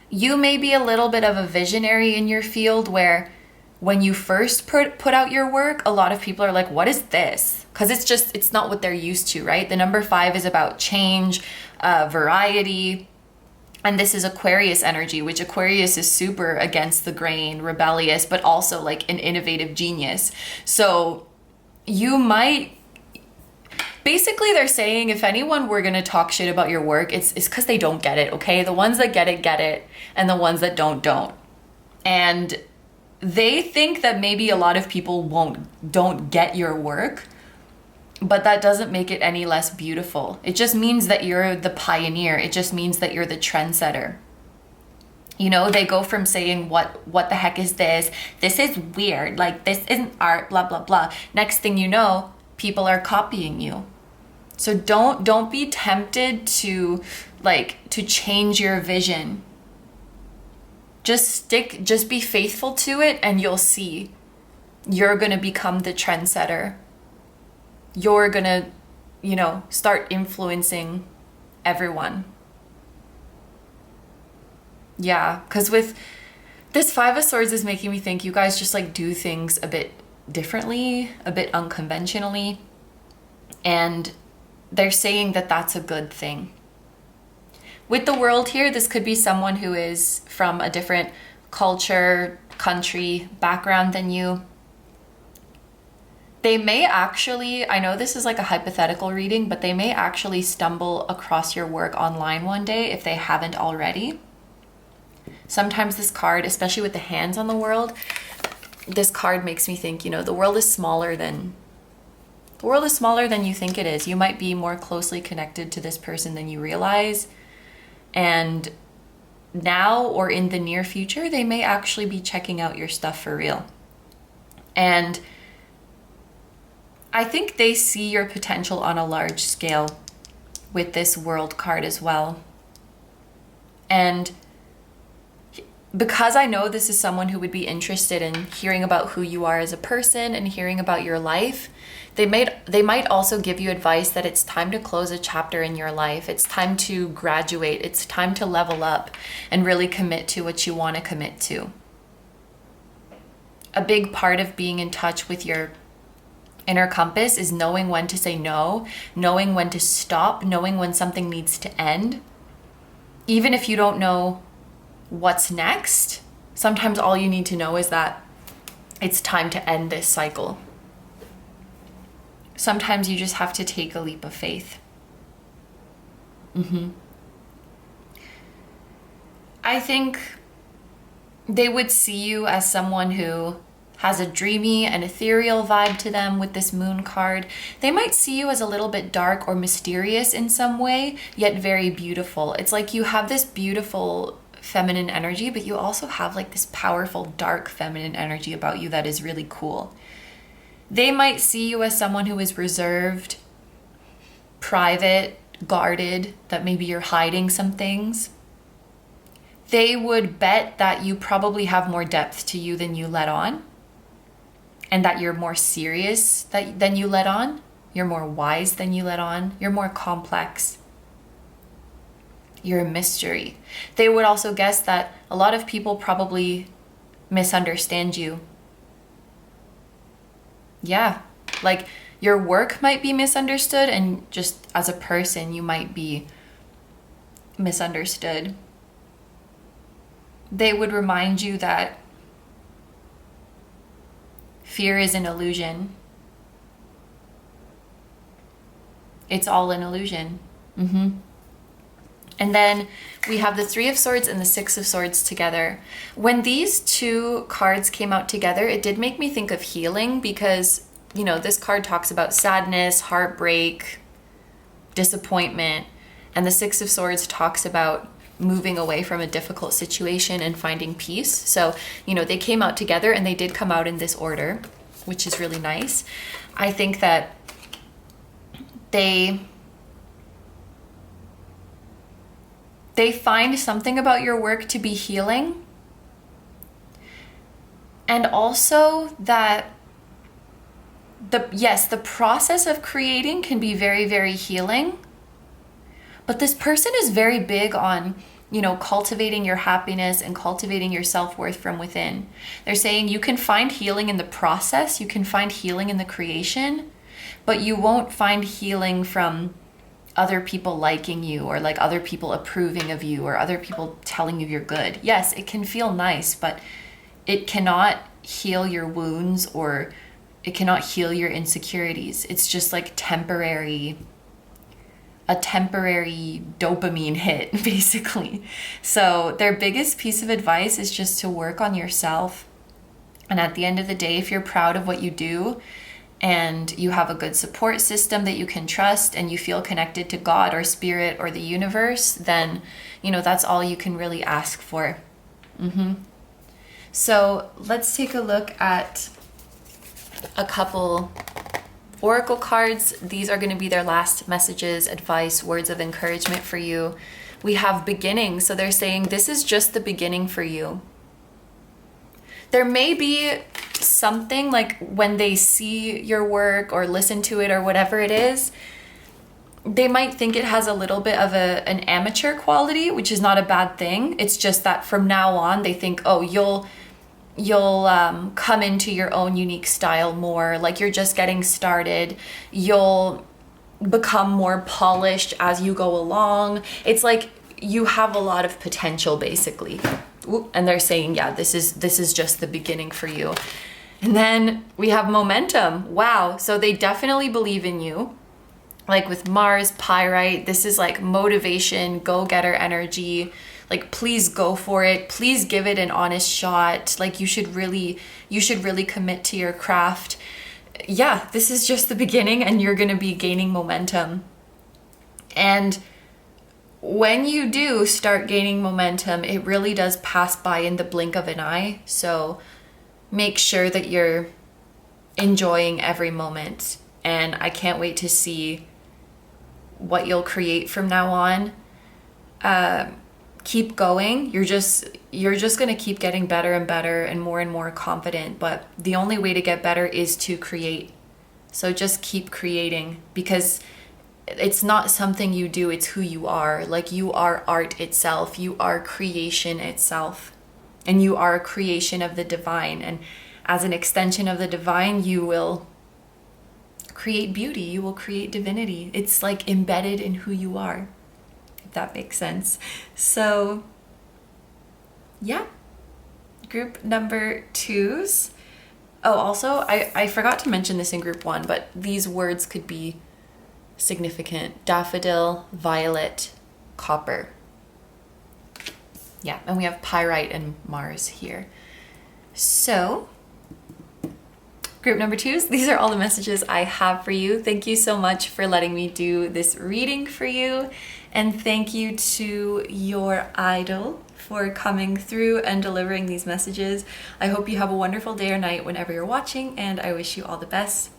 Speaker 1: You may be a little bit of a visionary in your field, where when you first put out your work, a lot of people are like, what is this? Because it's not what they're used to, right? The number 5 is about change, variety. And this is Aquarius energy, which Aquarius is super against the grain, rebellious, but also like an innovative genius. So you might, basically they're saying if anyone were going to talk shit about your work, it's because they don't get it, okay? The ones that get it, and the ones that don't. And they think that maybe a lot of people don't get your work, but that doesn't make it any less beautiful. It just means that you're the pioneer. It just means that you're the trendsetter. You know, they go from saying, what the heck is this? This is weird. Like, this isn't art, blah, blah, blah. Next thing you know, people are copying you. So don't be tempted to change your vision. Just be faithful to it, and you'll see. You're going to become the trendsetter. You're going to, start influencing everyone. Yeah, because with this 5 of Swords is making me think you guys just do things a bit differently, a bit unconventionally. And they're saying that that's a good thing. With the World here, this could be someone who is from a different culture, country, background than you. They may actually, I know this is like a hypothetical reading, but they may actually stumble across your work online one day if they haven't already. Sometimes this card, especially with the hands on the World, this card makes me think, the world is smaller than you think it is. You might be more closely connected to this person than you realize. And now or in the near future, they may actually be checking out your stuff for real. And I think they see your potential on a large scale with this World card as well. And because I know this is someone who would be interested in hearing about who you are as a person and hearing about your life, they might also give you advice that it's time to close a chapter in your life. It's time to graduate. It's time to level up and really commit to what you want to commit to. A big part of being in touch with your inner compass is knowing when to say no, knowing when to stop, knowing when something needs to end. Even if you don't know what's next, sometimes all you need to know is that it's time to end this cycle. Sometimes you just have to take a leap of faith. I think they would see you as someone who has a dreamy and ethereal vibe to them with this Moon card. They might see you as a little bit dark or mysterious in some way, yet very beautiful. It's like you have this beautiful feminine energy, but you also have this powerful dark feminine energy about you that is really cool. They might see you as someone who is reserved, private, guarded, that maybe you're hiding some things. They would bet that you probably have more depth to you than you let on, and that you're more serious than you let on. You're more wise than you let on. You're more complex. You're a mystery. They would also guess that a lot of people probably misunderstand you. Yeah, your work might be misunderstood, and just as a person, you might be misunderstood. they would remind you that fear is an illusion. It's all an illusion. And then we have the Three of Swords and the Six of Swords together. When these two cards came out together, it did make me think of healing because, you know, this card talks about sadness, heartbreak, disappointment, and the Six of Swords talks about moving away from a difficult situation and finding peace. So, you know, they came out together and they did come out in this order, which is really nice. I think that they find something about your work to be healing. And also that the process of creating can be very, very healing. But this person is very big on, you know, cultivating your happiness and cultivating your self-worth from within. They're saying you can find healing in the process, you can find healing in the creation, but you won't find healing from other people liking you or like other people approving of you or other people telling you you're good. Yes, it can feel nice, but it cannot heal your wounds or it cannot heal your insecurities. It's just like a temporary dopamine hit, basically. So their biggest piece of advice is just to work on yourself. And at the end of the day, if you're proud of what you do, and you have a good support system that you can trust and you feel connected to God or spirit or the universe, then, you know, that's all you can really ask for. So let's take a look at a couple oracle cards. These are going to be their last messages, advice, words of encouragement for you. We have beginning. So they're saying this is just the beginning for you. There may be something like when they see your work or listen to it or whatever it is, they might think it has a little bit of an amateur quality, which is not a bad thing. It's just that from now on they think, oh, you'll come into your own unique style more, like you're just getting started. You'll become more polished as you go along. It's like you have a lot of potential, basically. And they're saying, yeah, this is just the beginning for you. And then we have momentum. Wow. So they definitely believe in you. Like with Mars, Pyrite, this is like motivation, go-getter energy. Like, please go for it. Please give it an honest shot. Like you should really commit to your craft. Yeah, this is just the beginning and you're going to be gaining momentum. And when you do start gaining momentum, it really does pass by in the blink of an eye. So make sure that you're enjoying every moment. And I can't wait to see what you'll create from now on. Keep going. You're just going to keep getting better and better and more confident. But the only way to get better is to create. So just keep creating, because it's not something you do, it's who you are. Like you are art itself, you are creation itself, and you are a creation of the divine. And as an extension of the divine, you will create beauty, you will create divinity. It's like embedded in who you are, if that makes sense. So yeah, group number 2s. Oh, also, I forgot to mention this in group 1, but these words could be significant. Daffodil, violet, copper. Yeah, and we have Pyrite and Mars here. So, group number 2s, these are all the messages I have for you. Thank you so much for letting me do this reading for you. And thank you to your idol for coming through and delivering these messages. I hope you have a wonderful day or night whenever you're watching, and I wish you all the best.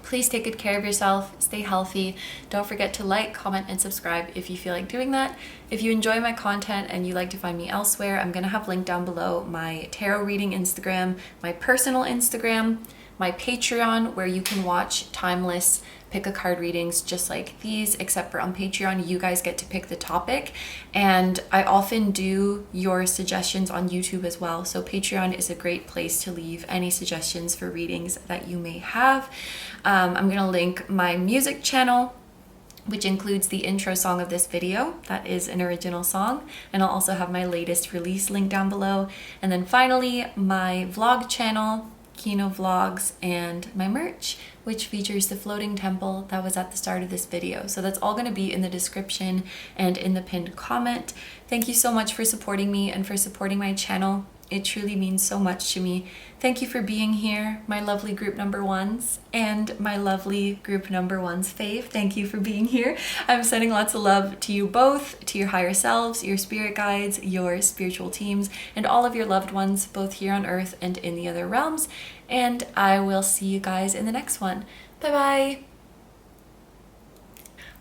Speaker 1: Please take good care of yourself, stay healthy. Don't forget to like, comment, and subscribe if you feel like doing that. If you enjoy my content and you like to find me elsewhere, I'm gonna have linked down below my tarot reading Instagram, my personal Instagram, my Patreon, where you can watch timeless pick a card readings just like these, except for on Patreon, you guys get to pick the topic. And I often do your suggestions on YouTube as well. So Patreon is a great place to leave any suggestions for readings that you may have. I'm gonna link my music channel which includes the intro song of this video. That is an original song. And I'll also have my latest release link down below. And then finally, my vlog channel, KINO Vlogs, and my merch, which features the floating temple that was at the start of this video. So that's all going to be in the description and in the pinned comment. Thank you so much for supporting me and for supporting my channel. It truly means so much to me. Thank you for being here, my lovely group number ones, and my lovely group number ones fave. Thank you for being here. I'm sending lots of love to you both, to your higher selves, your spirit guides, your spiritual teams, and all of your loved ones, both here on earth and in the other realms. And I will see you guys in the next one. Bye-bye.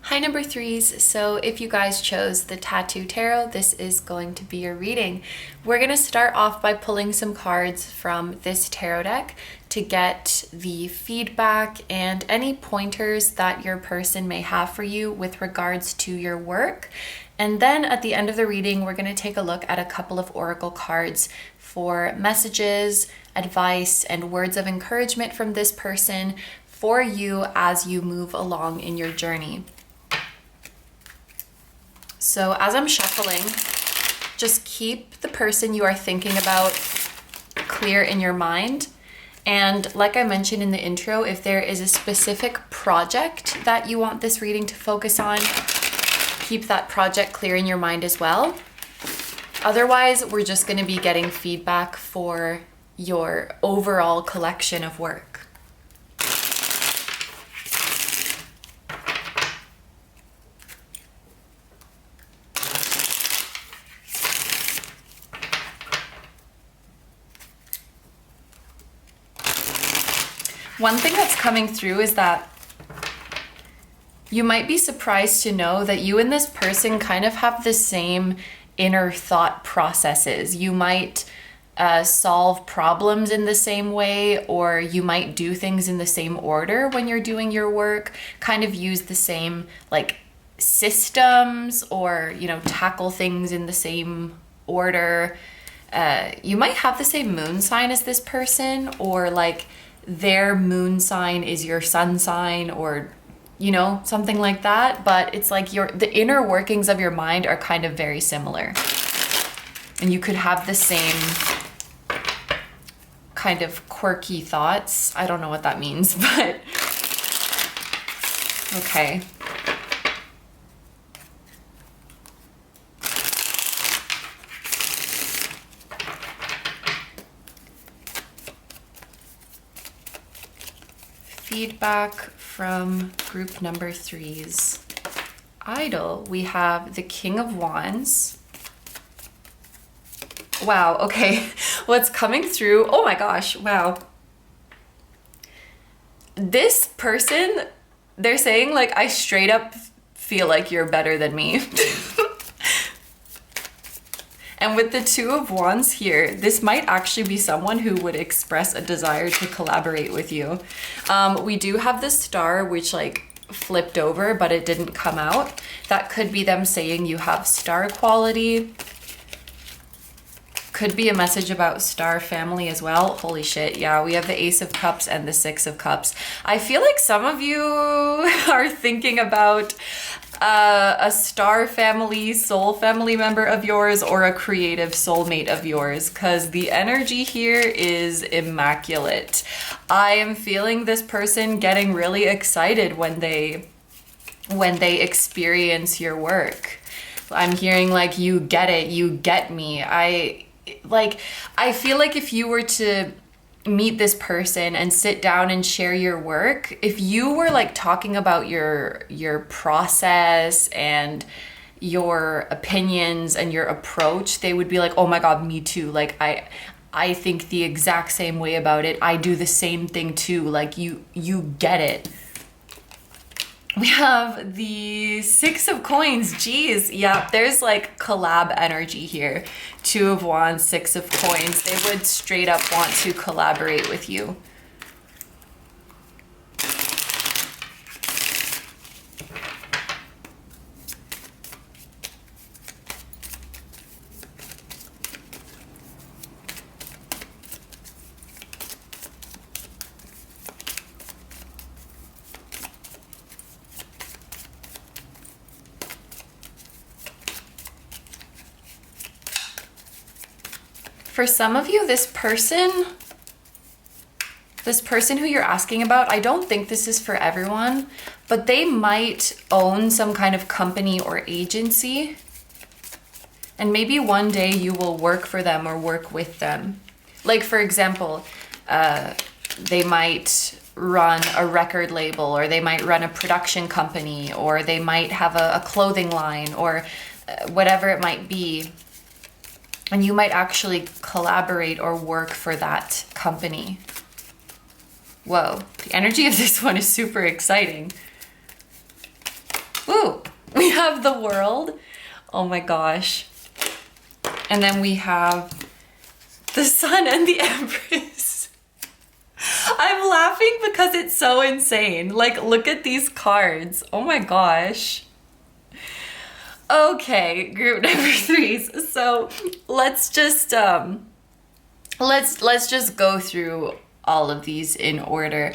Speaker 1: Hi number threes, so if you guys chose the Tattoo Tarot, this is going to be your reading. We're going to start off by pulling some cards from this tarot deck to get the feedback and any pointers that your person may have for you with regards to your work. And then at the end of the reading, we're going to take a look at a couple of oracle cards for messages, advice, and words of encouragement from this person for you as you move along in your journey. So as I'm shuffling, just keep the person you are thinking about clear in your mind. And like I mentioned in the intro, if there is a specific project that you want this reading to focus on, keep that project clear in your mind as well. Otherwise, we're just going to be getting feedback for your overall collection of work. One thing that's coming through is that you might be surprised to know that you and this person kind of have the same inner thought processes. You might solve problems in the same way, or you might do things in the same order when you're doing your work, kind of use the same like systems, or, you know, tackle things in the same order. You might have the same moon sign as this person, or like their moon sign is your sun sign, or, you know, something like that. But it's like the inner workings of your mind are kind of very similar, and you could have the same kind of quirky thoughts. I don't know what that means, but okay. Feedback from group number threes. Idol, we have the King of Wands. Wow, okay. What's coming through? Oh my gosh, wow. This person, they're saying like, I straight up feel like you're better than me. And with the Two of Wands here, this might actually be someone who would express a desire to collaborate with you. We do have the Star, which like flipped over, but it didn't come out. That could be them saying you have star quality. Could be a message about star family as well. Holy shit, yeah, we have the Ace of Cups and the Six of Cups. I feel like some of you are thinking about a star family, soul family member of yours, or a creative soulmate of yours, because the energy here is immaculate. I am feeling this person getting really excited when they experience your work. I'm hearing like, you get it, you get me. I feel like if you were to meet this person and sit down and share your work, if you were like talking about your process and your opinions and your approach, they would be like, oh my God, me too. Like I think the exact same way about it. I do the same thing too. Like you get it. We have the Six of Coins. Geez, yeah, there's like collab energy here. Two of Wands, Six of Coins. They would straight up want to collaborate with you. For some of you, this person who you're asking about, I don't think this is for everyone, but they might own some kind of company or agency. And maybe one day you will work for them or work with them. Like, for example, they might run a record label, or they might run a production company, or they might have a clothing line, or whatever it might be. And you might actually collaborate or work for that company. Whoa, the energy of this one is super exciting. Ooh, we have the World. Oh my gosh. And then we have the Sun and the Empress. I'm laughing because it's so insane. Like, look at these cards. Oh my gosh. Okay, group number 3. So let's just let's just go through all of these in order.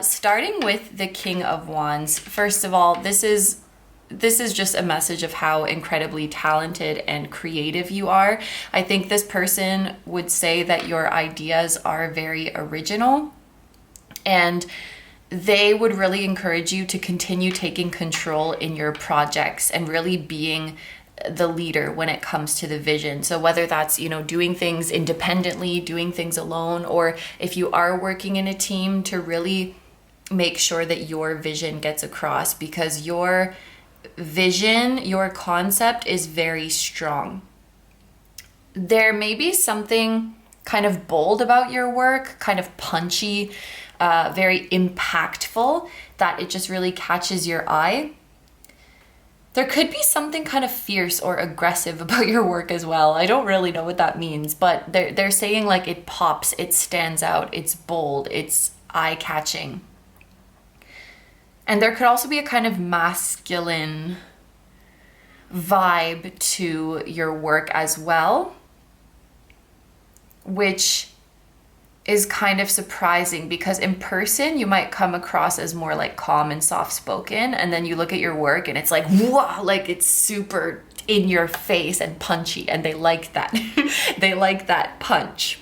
Speaker 1: Starting with the King of Wands. First of all, this is just a message of how incredibly talented and creative you are. I think this person would say that your ideas are very original, and they would really encourage you to continue taking control in your projects and really being the leader when it comes to the vision. So whether that's, doing things independently, doing things alone, or if you are working in a team, to really make sure that your vision gets across, because your vision, your concept is very strong. There may be something kind of bold about your work, kind of punchy, very impactful, that it just really catches your eye. There could be something kind of fierce or aggressive about your work as well. I don't really know what that means, but they're saying like it pops, it stands out, it's bold, it's eye-catching. And there could also be a kind of masculine vibe to your work as well, which is kind of surprising, because in person you might come across as more like calm and soft-spoken, and then you look at your work and it's like, wow, like it's super in your face and punchy, and they like that. They like that punch.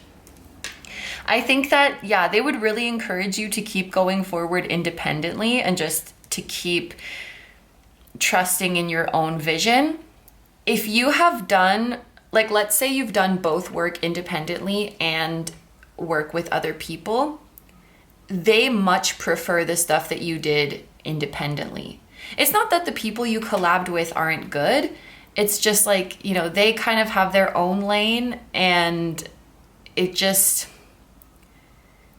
Speaker 1: I think that, yeah, they would really encourage you to keep going forward independently and just to keep trusting in your own vision. If you have done, like, let's say you've done both work independently and work with other people, they much prefer the stuff that you did independently. It's not that the people you collabed with aren't good. It's just like, they kind of have their own lane, and it just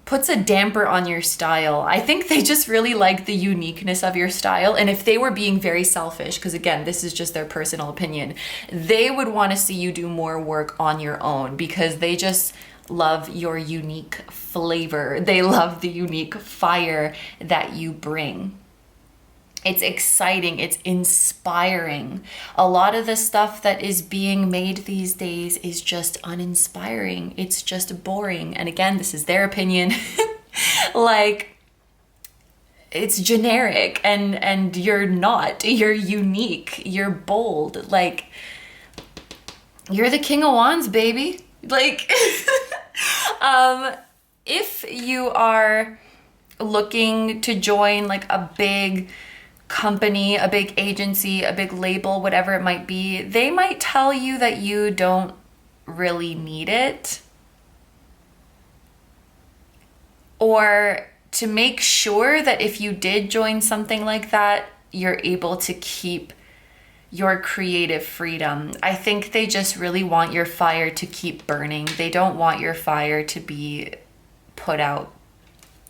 Speaker 1: puts a damper on your style. I think they just really like the uniqueness of your style. And if they were being very selfish, because again, this is just their personal opinion, they would want to see you do more work on your own, because they just love your unique flavor. They love the unique fire that you bring. It's exciting. It's inspiring. A lot of the stuff that is being made these days is just uninspiring. It's just boring. And again, this is their opinion. Like, it's generic, and you're not. You're unique. You're bold. Like, you're the King of Wands, baby. Like, if you are looking to join like a big company, a big agency, a big label, whatever it might be, they might tell you that you don't really need it. Or to make sure that if you did join something like that, you're able to keep your creative freedom. I think they just really want your fire to keep burning. They don't want your fire to be put out.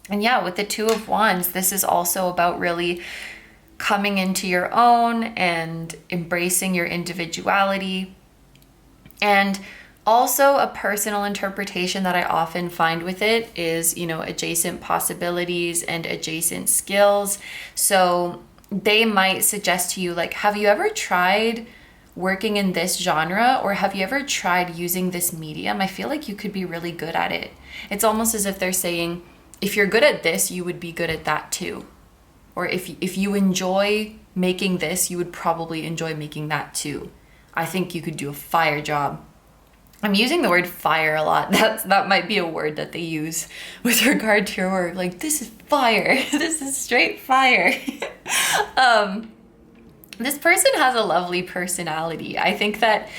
Speaker 1: And yeah, with the Two of Wands, this is also about really coming into your own and embracing your individuality. And also a personal interpretation that I often find with it is, adjacent possibilities and adjacent skills. So they might suggest to you, like, have you ever tried working in this genre, or have you ever tried using this medium? I feel like you could be really good at it. It's almost as if they're saying, if you're good at this, you would be good at that too. Or if you enjoy making this, you would probably enjoy making that too. I think you could do a fire job. I'm using the word fire a lot. That might be a word that they use with regard to your work. Like, this is fire. This is straight fire. This person has a lovely personality. I think that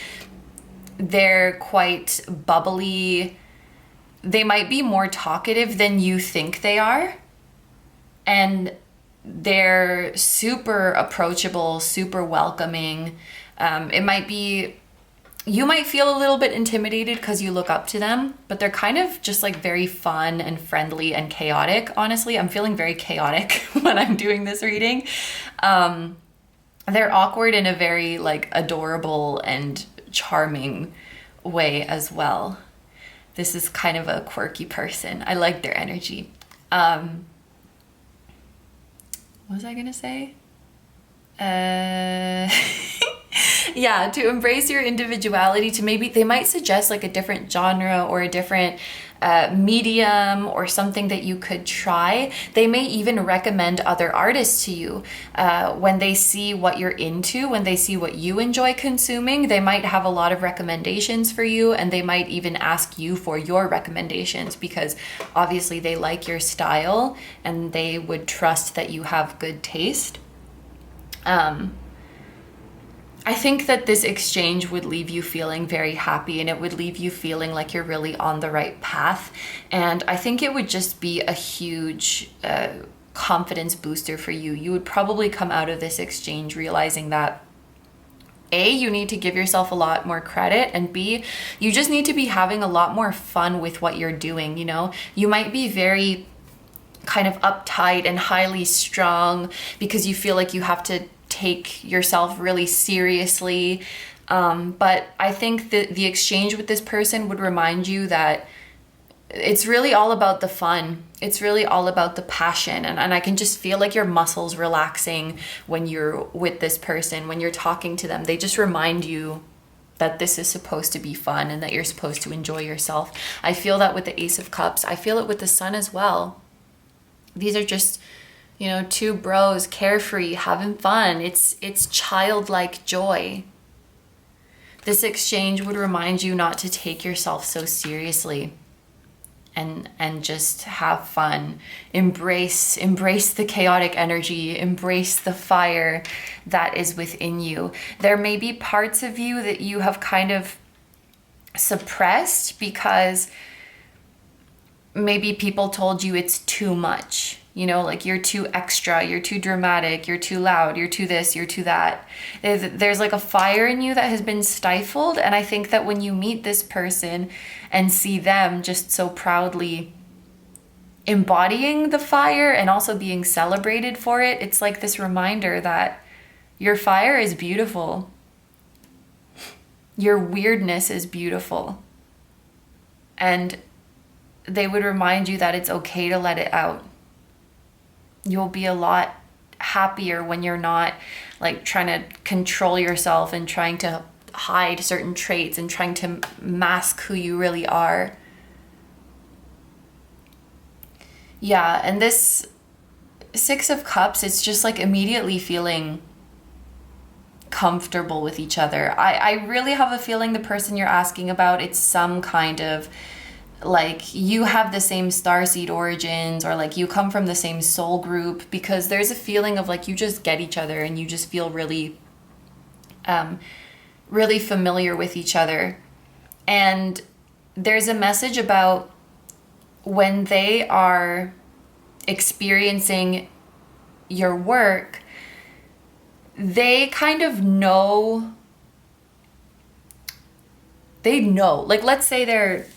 Speaker 1: they're quite bubbly. They might be more talkative than you think they are. And they're super approachable, super welcoming. It might be, you might feel a little bit intimidated because you look up to them, but they're kind of just like very fun and friendly and chaotic. Honestly, I'm feeling very chaotic when I'm doing this reading. They're awkward in a very like adorable and charming way as well. This is kind of a quirky person. I like their energy. What was I gonna say? Yeah, to embrace your individuality, to maybe, they might suggest like a different genre or a different medium or something that you could try. They may even recommend other artists to you. When they see what you're into, when they see what you enjoy consuming, they might have a lot of recommendations for you, and they might even ask you for your recommendations because obviously they like your style and they would trust that you have good taste. I think that this exchange would leave you feeling very happy, and it would leave you feeling like you're really on the right path. And I think it would just be a huge confidence booster for you. You would probably come out of this exchange realizing that A, you need to give yourself a lot more credit, and B, you just need to be having a lot more fun with what you're doing, you know? You might be very kind of uptight and highly strung because you feel like you have to take yourself really seriously. But I think that the exchange with this person would remind you that it's really all about the fun. It's really all about the passion. And I can just feel like your muscles relaxing when you're with this person, when you're talking to them. They just remind you that this is supposed to be fun and that you're supposed to enjoy yourself. I feel that with the Ace of Cups. I feel it with the Sun as well. These are just, you know, two bros, carefree, having fun. It's childlike joy. This exchange would remind you not to take yourself so seriously and just have fun. Embrace the chaotic energy, embrace the fire that is within you. There may be parts of you that you have kind of suppressed because maybe people told you it's too much. You know, like you're too extra, you're too dramatic, you're too loud, you're too this, you're too that. There's like a fire in you that has been stifled. And I think that when you meet this person and see them just so proudly embodying the fire and also being celebrated for it, it's like this reminder that your fire is beautiful. Your weirdness is beautiful. And they would remind you that it's okay to let it out. You'll be a lot happier when you're not like trying to control yourself and trying to hide certain traits and trying to mask who you really are. Yeah, and this Six of Cups, it's just like immediately feeling comfortable with each other. I really have a feeling the person you're asking about, it's some kind of like you have the same starseed origins, or like you come from the same soul group, because there's a feeling of like you just get each other and you just feel really really familiar with each other. And there's a message about when they are experiencing your work, they kind of know. They know, like, let's say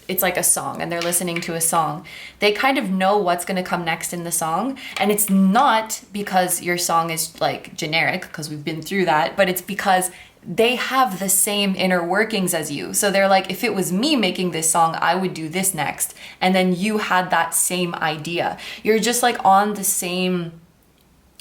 Speaker 1: it's like a song and they're listening to a song. They kind of know what's going to come next in the song. And it's not because your song is like generic, because we've been through that, but it's because they have the same inner workings as you. So they're like, if it was me making this song, I would do this next. And then you had that same idea. You're just like on the same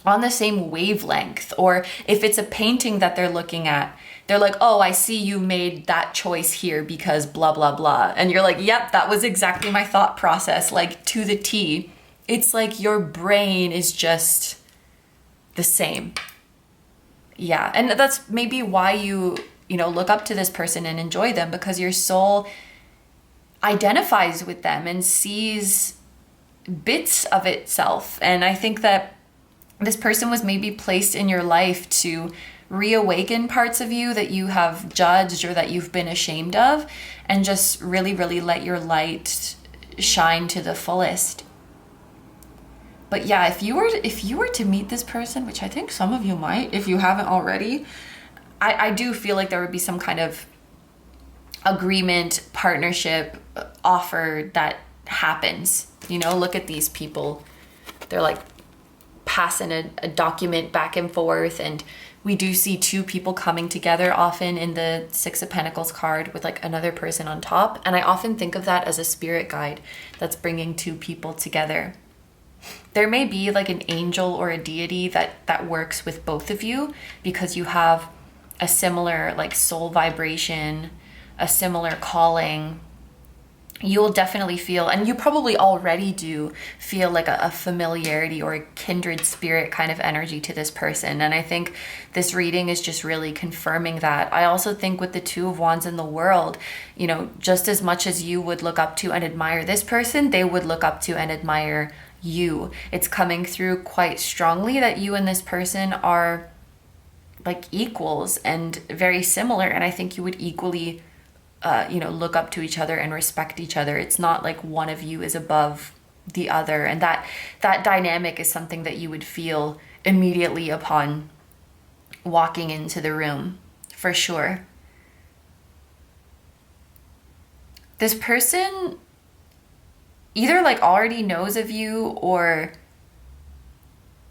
Speaker 1: wavelength. Or if it's a painting that they're looking at, they're like, oh, I see you made that choice here because blah, blah, blah. And you're like, yep, that was exactly my thought process, like to the T. It's like your brain is just the same. Yeah, and that's maybe why you you know, look up to this person and enjoy them because your soul identifies with them and sees bits of itself. And I think that this person was maybe placed in your life to reawaken parts of you that you have judged or that you've been ashamed of, and just really, really let your light shine to the fullest. But yeah, if you were to meet this person, which I think some of you might, if you haven't already, I do feel like there would be some kind of agreement, partnership, offer that happens. You know, look at these people. They're like passing a document back and forth, and we do see two people coming together often in the Six of Pentacles card with like another person on top. And I often think of that as a spirit guide that's bringing two people together. There may be like an angel or a deity that works with both of you because you have a similar like soul vibration, a similar calling. You'll definitely feel, and you probably already do feel, like a familiarity or a kindred spirit kind of energy to this person. And I think this reading is just really confirming that. I also think with the Two of Wands in the world, you know, just as much as you would look up to and admire this person, they would look up to and admire you. It's coming through quite strongly that you and this person are like equals and very similar. And I think you would equally you know, look up to each other and respect each other. It's not like one of you is above the other. And that dynamic is something that you would feel immediately upon walking into the room, for sure. This person either like already knows of you or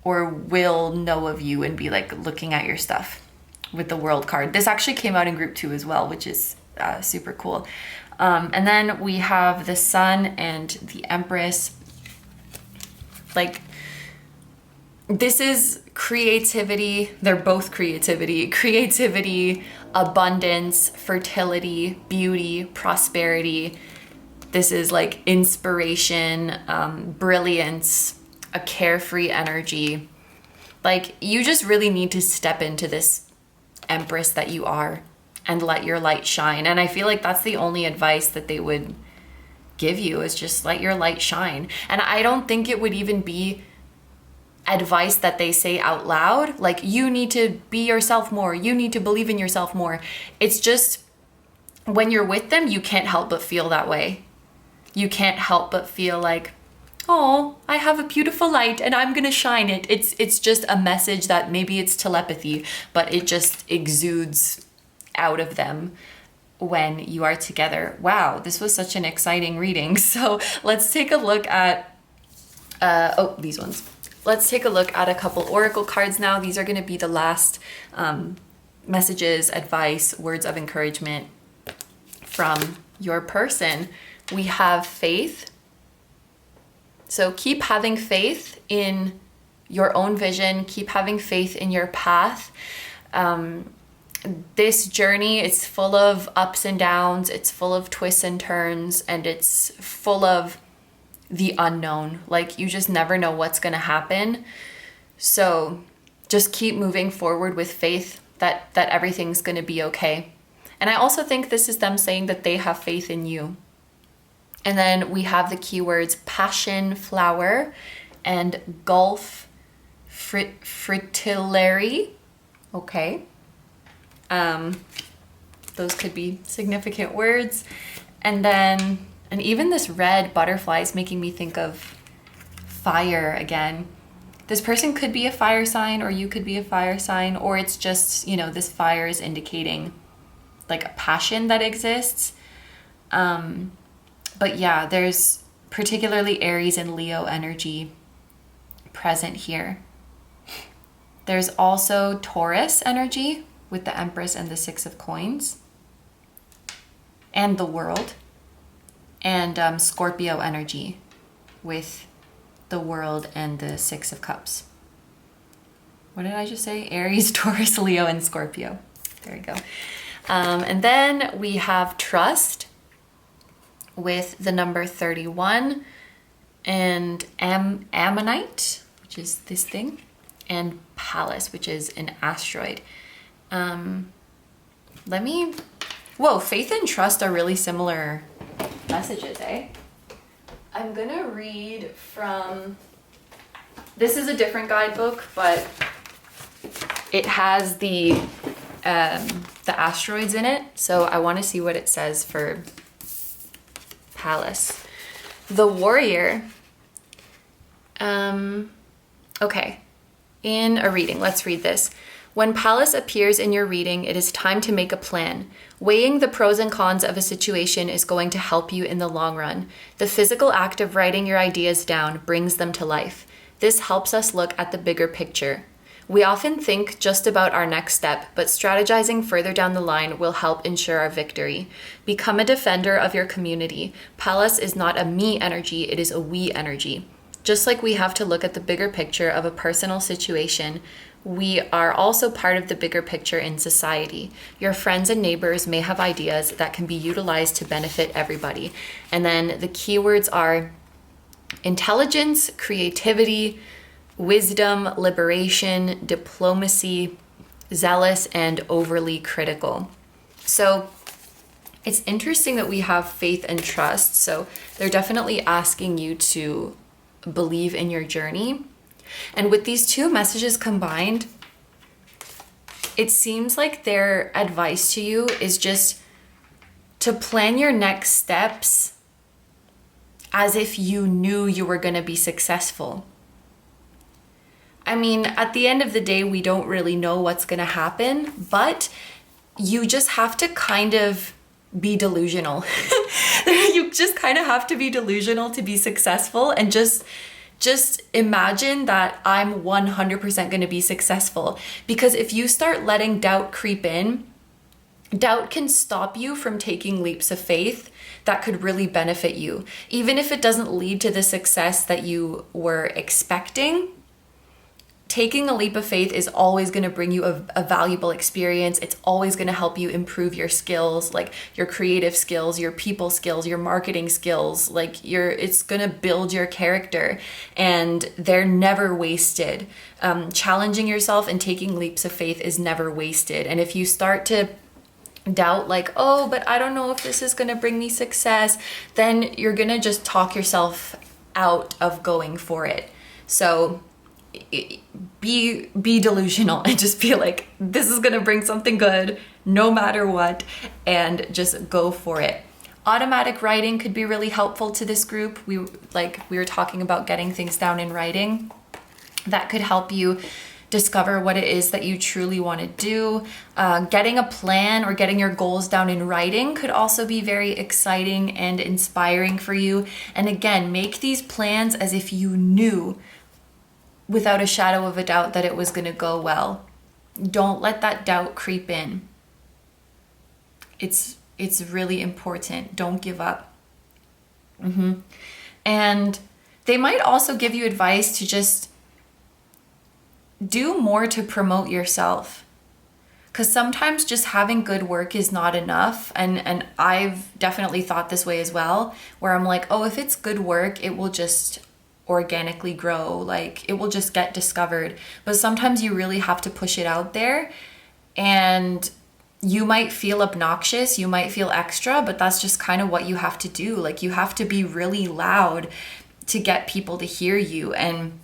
Speaker 1: will know of you and be like looking at your stuff with the World card. This actually came out in group 2 as well, which is super cool. And then we have the Sun and the Empress. Like, this is creativity. They're both creativity, abundance, fertility, beauty, prosperity. This is like inspiration, brilliance, a carefree energy. Like, you just really need to step into this Empress that you are and let your light shine. And I feel like that's the only advice that they would give you, is just let your light shine. And I don't think it would even be advice that they say out loud, like you need to be yourself more, you need to believe in yourself more. It's just when you're with them, you can't help but feel that way. You can't help but feel like, oh, I have a beautiful light and I'm gonna shine it. It's just a message that maybe it's telepathy, but it just exudes out of them when you are together. Wow, this was such an exciting reading. So let's take a look at, these ones. Let's take a look at a couple oracle cards now. These are gonna be the last messages, advice, words of encouragement from your person. We have faith. So keep having faith in your own vision, keep having faith in your path. This journey, it's full of ups and downs, it's full of twists and turns, and it's full of the unknown. Like, you just never know what's gonna happen. So just keep moving forward with faith that everything's gonna be okay. And I also think this is them saying that they have faith in you. And then we have the keywords passion flower and gulf fritillary. Okay. Those could be significant words. And even this red butterfly is making me think of fire again. This person could be a fire sign, or you could be a fire sign, or it's just, you know, this fire is indicating like a passion that exists. But yeah, there's particularly Aries and Leo energy present here. There's also Taurus energy with the Empress and the Six of Coins, and the World, and Scorpio energy with the World and the Six of Cups. What did I just say? Aries, Taurus, Leo, and Scorpio. There we go. And then we have Trust with the number 31, and Ammonite, which is this thing, and Pallas, which is an asteroid. Whoa, faith and trust are really similar messages, eh? I'm gonna read from, this is a different guidebook, but it has the asteroids in it. So I want to see what it says for Pallas. The warrior. Okay. In a reading, let's read this. When Pallas appears in your reading, it is time to make a plan. Weighing the pros and cons of a situation is going to help you in the long run. The physical act of writing your ideas down brings them to life. This helps us look at the bigger picture. We often think just about our next step, but strategizing further down the line will help ensure our victory. Become a defender of your community. Pallas is not a me energy, it is a we energy. Just like we have to look at the bigger picture of a personal situation, we are also part of the bigger picture in society. Your friends and neighbors may have ideas that can be utilized to benefit everybody. And then the keywords are intelligence, creativity, wisdom, liberation, diplomacy, zealous, and overly critical. So it's interesting that we have faith and trust. So they're definitely asking you to believe in your journey. And with these two messages combined, it seems like their advice to you is just to plan your next steps as if you knew you were going to be successful. I mean, at the end of the day, we don't really know what's going to happen, but you just have to kind of be delusional. You just kind of have to be delusional to be successful, and just imagine that I'm 100% going to be successful. Because if you start letting doubt creep in, doubt can stop you from taking leaps of faith that could really benefit you. Even if it doesn't lead to the success that you were expecting, taking a leap of faith is always going to bring you a valuable experience. It's always going to help you improve your skills, like your creative skills, your people skills, your marketing skills. It's going to build your character, and they're never wasted. Challenging yourself and taking leaps of faith is never wasted. And if you start to doubt, like, oh, but I don't know if this is going to bring me success, then you're going to just talk yourself out of going for it. So be delusional and just feel like this is going to bring something good no matter what, and just go for it. Automatic writing could be really helpful to this group. We were talking about getting things down in writing. That could help you discover what it is that you truly want to do. Getting a plan or getting your goals down in writing could also be very exciting and inspiring for you. And again, make these plans as if you knew without a shadow of a doubt that it was going to go well. Don't let that doubt creep in. It's really important. Don't give up. And they might also give you advice to just do more to promote yourself. Because sometimes just having good work is not enough. And I've definitely thought this way as well, where I'm like, oh, if it's good work, it will just organically grow, like it will just get discovered. But sometimes you really have to push it out there, and you might feel obnoxious, you might feel extra, but that's just kind of what you have to do. Like, you have to be really loud to get people to hear you. And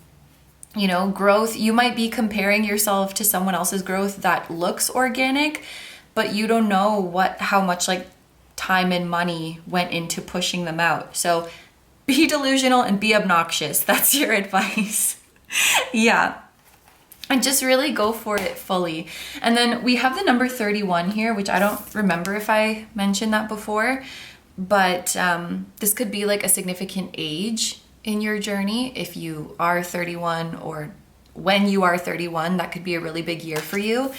Speaker 1: you know, growth, you might be comparing yourself to someone else's growth that looks organic, but you don't know how much like time and money went into pushing them out. So be delusional and be obnoxious. That's your advice. Yeah. And just really go for it fully. And then we have the number 31 here, which I don't remember if I mentioned that before, but this could be like a significant age in your journey. If you are 31, or when you are 31, that could be a really big year for you.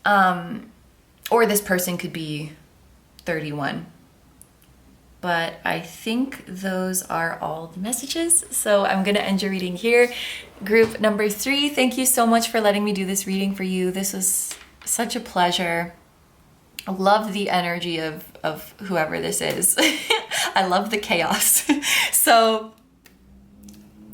Speaker 1: Or this person could be 31. But I think those are all the messages. So I'm going to end your reading here. Group number 3, thank you so much for letting me do this reading for you. This was such a pleasure. I love the energy of whoever this is. I love the chaos. So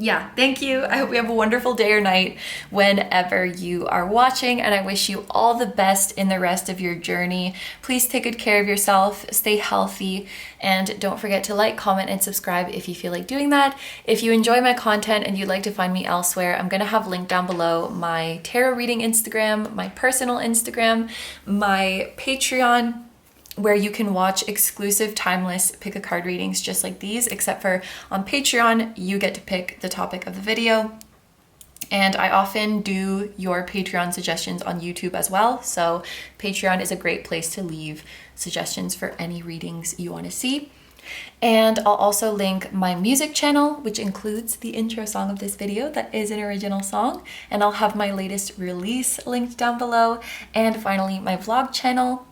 Speaker 1: yeah, thank you. I hope you have a wonderful day or night whenever you are watching, and I wish you all the best in the rest of your journey. Please take good care of yourself, stay healthy, and don't forget to like, comment, and subscribe if you feel like doing that. If you enjoy my content and you'd like to find me elsewhere, I'm gonna have linked down below my tarot reading Instagram, my personal Instagram, my Patreon, where you can watch exclusive timeless pick a card readings just like these, except for on Patreon, you get to pick the topic of the video. And I often do your Patreon suggestions on YouTube as well. So Patreon is a great place to leave suggestions for any readings you want to see. And I'll also link my music channel, which includes the intro song of this video that is an original song. And I'll have my latest release linked down below. And finally, my vlog channel,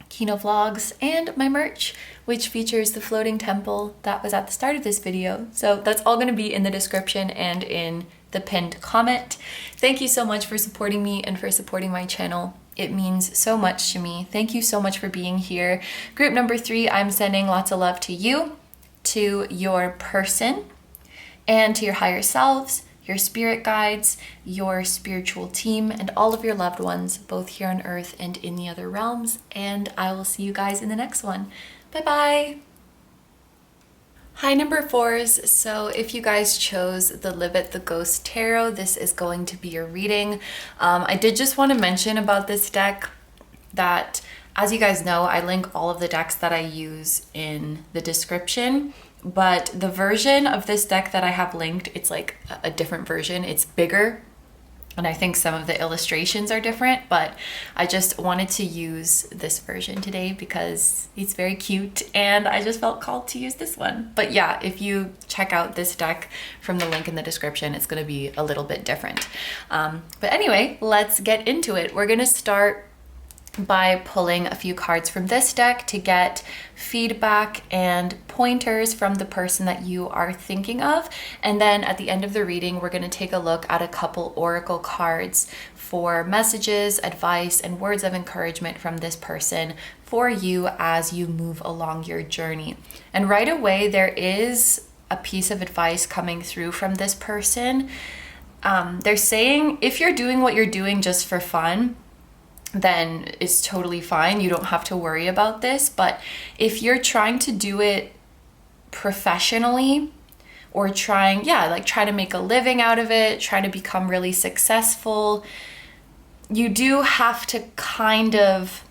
Speaker 1: KINO Vlogs, and my merch, which features the floating temple that was at the start of this video. So that's all going to be in the description and in the pinned comment. Thank you so much for supporting me and for supporting my channel. It means so much to me. Thank you so much for being here. Group number 3, I'm sending lots of love to you, to your person, and to your higher selves, your spirit guides, your spiritual team, and all of your loved ones, both here on earth and in the other realms. And I will see you guys in the next one. Bye-bye. Hi, number 4s. So if you guys chose the Livett the Ghost Tarot, this is going to be your reading. I did just want to mention about this deck that, as you guys know, I link all of the decks that I use in the description. But the version of this deck that I have linked, it's like a different version. It's bigger, and I think some of the illustrations are different, but I just wanted to use this version today because it's very cute, and I just felt called to use this one. But yeah, if you check out this deck from the link in the description, it's gonna be a little bit different. But anyway, let's get into it. We're gonna start by pulling a few cards from this deck to get feedback and pointers from the person that you are thinking of. And then at the end of the reading, we're going to take a look at a couple oracle cards for messages, advice, and words of encouragement from this person for you as you move along your journey. And right away, there is a piece of advice coming through from this person. They're saying if you're doing what you're doing just for fun, then it's totally fine. You don't have to worry about this. But if you're trying to do it professionally, or trying to make a living out of it, trying to become really successful, you do have to kind of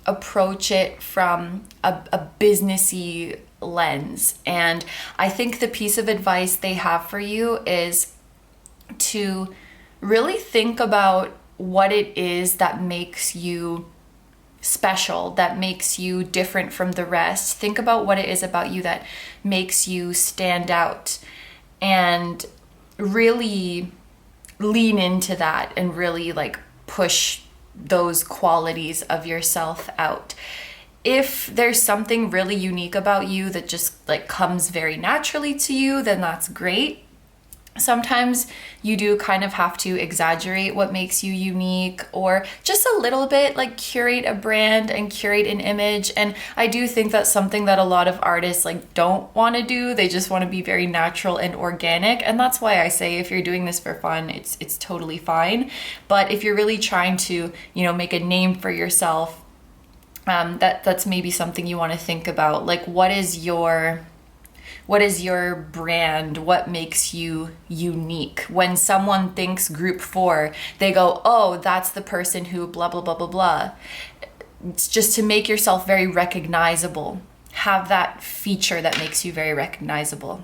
Speaker 1: approach it from a businessy lens. And I think the piece of advice they have for you is to really think about what it is that makes you special, that makes you different from the rest. Think about what it is about you that makes you stand out, and really lean into that and really like push those qualities of yourself out. If there's something really unique about you that just like comes very naturally to you, then that's great. Sometimes you do kind of have to exaggerate what makes you unique, or just a little bit like curate a brand and curate an image. And I do think that's something that a lot of artists like don't want to do. They just want to be very natural and organic. And that's why I say if you're doing this for fun, it's totally fine. But if you're really trying to, make a name for yourself, that's maybe something you want to think about. Like, what is your brand? What makes you unique? When someone thinks group 4, they go, oh, that's the person who blah, blah, blah, blah, blah. It's just to make yourself very recognizable. Have that feature that makes you very recognizable.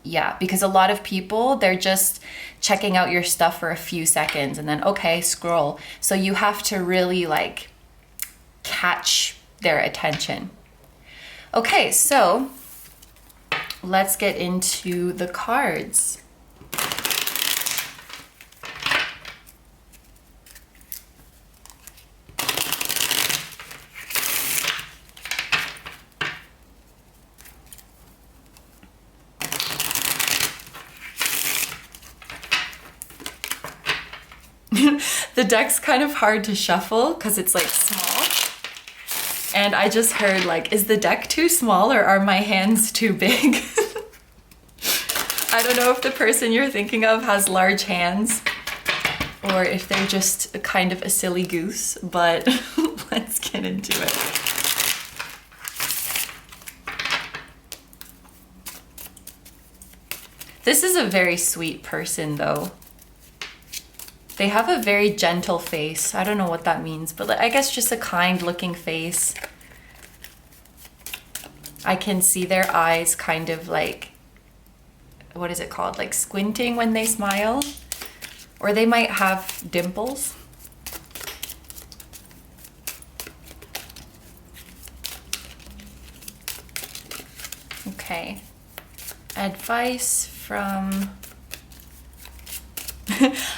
Speaker 1: Yeah, because a lot of people, they're just checking out your stuff for a few seconds and then, okay, scroll. So you have to really like catch their attention. Okay, so let's get into the cards. The deck's kind of hard to shuffle because it's like small. And I just heard like, is the deck too small or are my hands too big? I don't know if the person you're thinking of has large hands or if they're just kind of a silly goose, but let's get into it. This is a very sweet person though. They have a very gentle face. I don't know what that means, but I guess just a kind looking face. I can see their eyes kind of like, what is it called? Like squinting when they smile, or they might have dimples. Okay, advice from,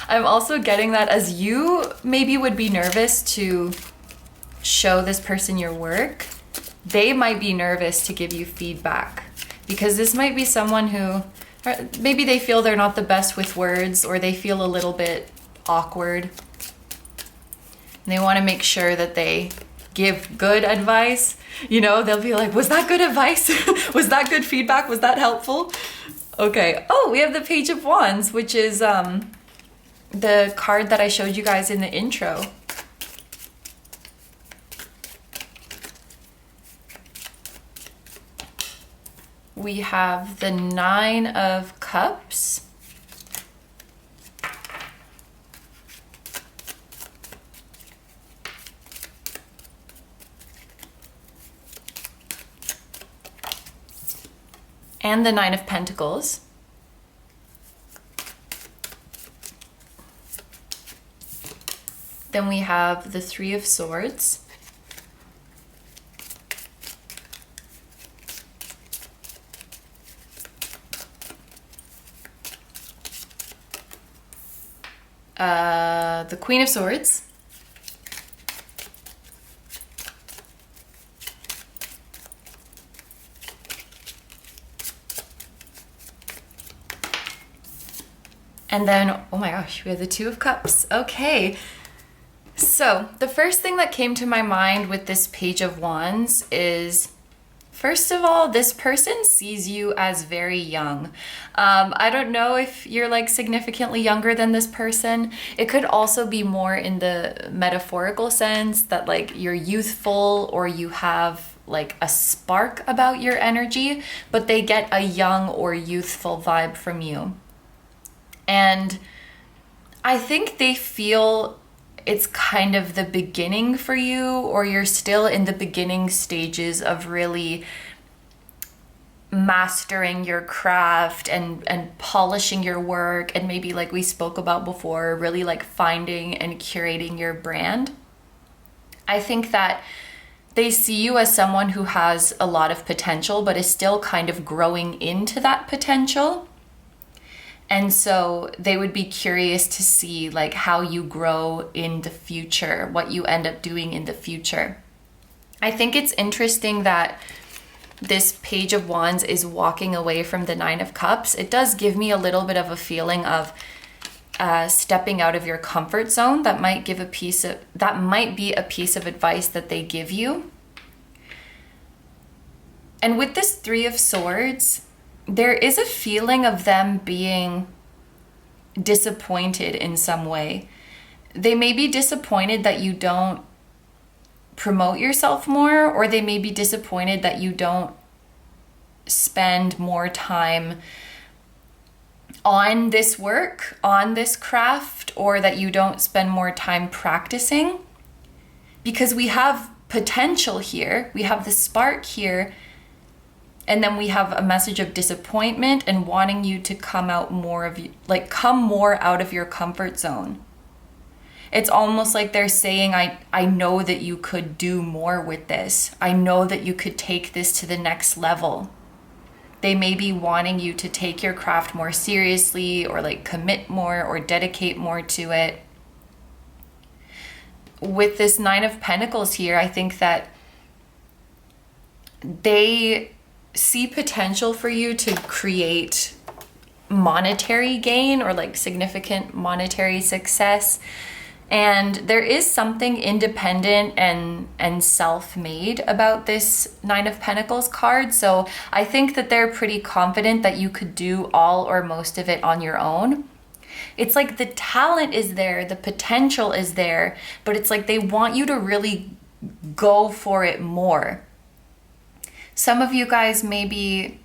Speaker 1: I'm also getting that as you maybe would be nervous to show this person your work, they might be nervous to give you feedback, because this might be someone who, maybe they feel they're not the best with words, or they feel a little bit awkward. And they want to make sure that they give good advice. You know, they'll be like, was that good advice? Was that good feedback? Was that helpful? Okay. Oh, we have the Page of Wands, which is the card that I showed you guys in the intro. We have the Nine of Cups. And the Nine of Pentacles. Then we have the Three of Swords. The Queen of Swords. And then, oh my gosh, we have the Two of Cups. Okay. So the first thing that came to my mind with this Page of Wands is, first of all, this person sees you as very young. I don't know if you're like significantly younger than this person. It could also be more in the metaphorical sense that like you're youthful or you have like a spark about your energy, but they get a young or youthful vibe from you. And I think they feel it's kind of the beginning for you, or you're still in the beginning stages of really mastering your craft and polishing your work, and maybe like we spoke about before, really like finding and curating your brand. I think that they see you as someone who has a lot of potential, but is still kind of growing into that potential. And so they would be curious to see like how you grow in the future, what you end up doing in the future. I think it's interesting that this Page of Wands is walking away from the Nine of Cups. It does give me a little bit of a feeling of stepping out of your comfort zone. That might be a piece of advice that they give you. And with this Three of Swords, there is a feeling of them being disappointed in some way. They may be disappointed that you don't promote yourself more, or they may be disappointed that you don't spend more time on this work, on this craft, or that you don't spend more time practicing. Because we have potential here, we have the spark here, and then we have a message of disappointment and wanting you to come more out of your comfort zone. It's almost like they're saying, I know that you could do more with this. I know that you could take this to the next level. They may be wanting you to take your craft more seriously, or like commit more or dedicate more to it. With this Nine of Pentacles here, I think that they see potential for you to create monetary gain or like significant monetary success. And there is something independent and self-made about this Nine of Pentacles card. So I think that they're pretty confident that you could do all or most of it on your own. It's like the talent is there, the potential is there, but it's like they want you to really go for it more. Some of you guys maybe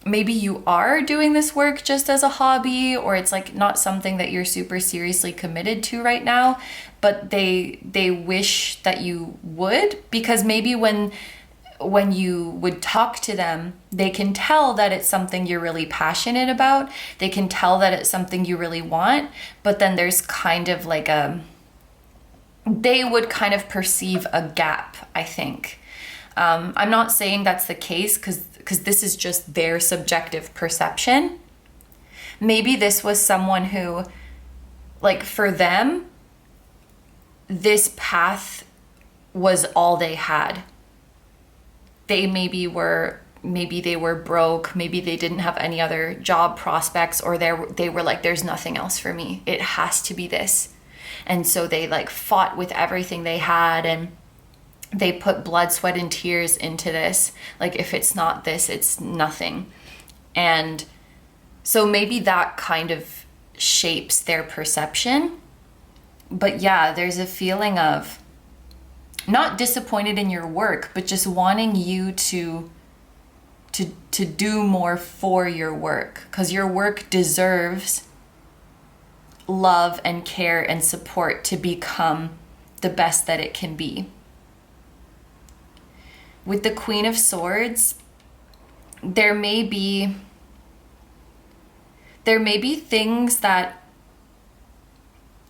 Speaker 1: you are doing this work just as a hobby, or it's like not something that you're super seriously committed to right now, but they wish that you would, because maybe when you would talk to them, they can tell that it's something you're really passionate about. They can tell that it's something you really want, but then there's kind of like they would kind of perceive a gap, I think. I'm not saying that's the case because this is just their subjective perception. Maybe this was someone who, like, for them, this path was all they had. They maybe they were broke, maybe they didn't have any other job prospects, or they were like, there's nothing else for me. It has to be this. And so they like fought with everything they had, and they put blood, sweat, and tears into this. Like, if it's not this, it's nothing. And so maybe that kind of shapes their perception. But yeah, there's a feeling of not disappointed in your work, but just wanting you to do more for your work, because your work deserves love and care and support to become the best that it can be. With the Queen of Swords, there may be things that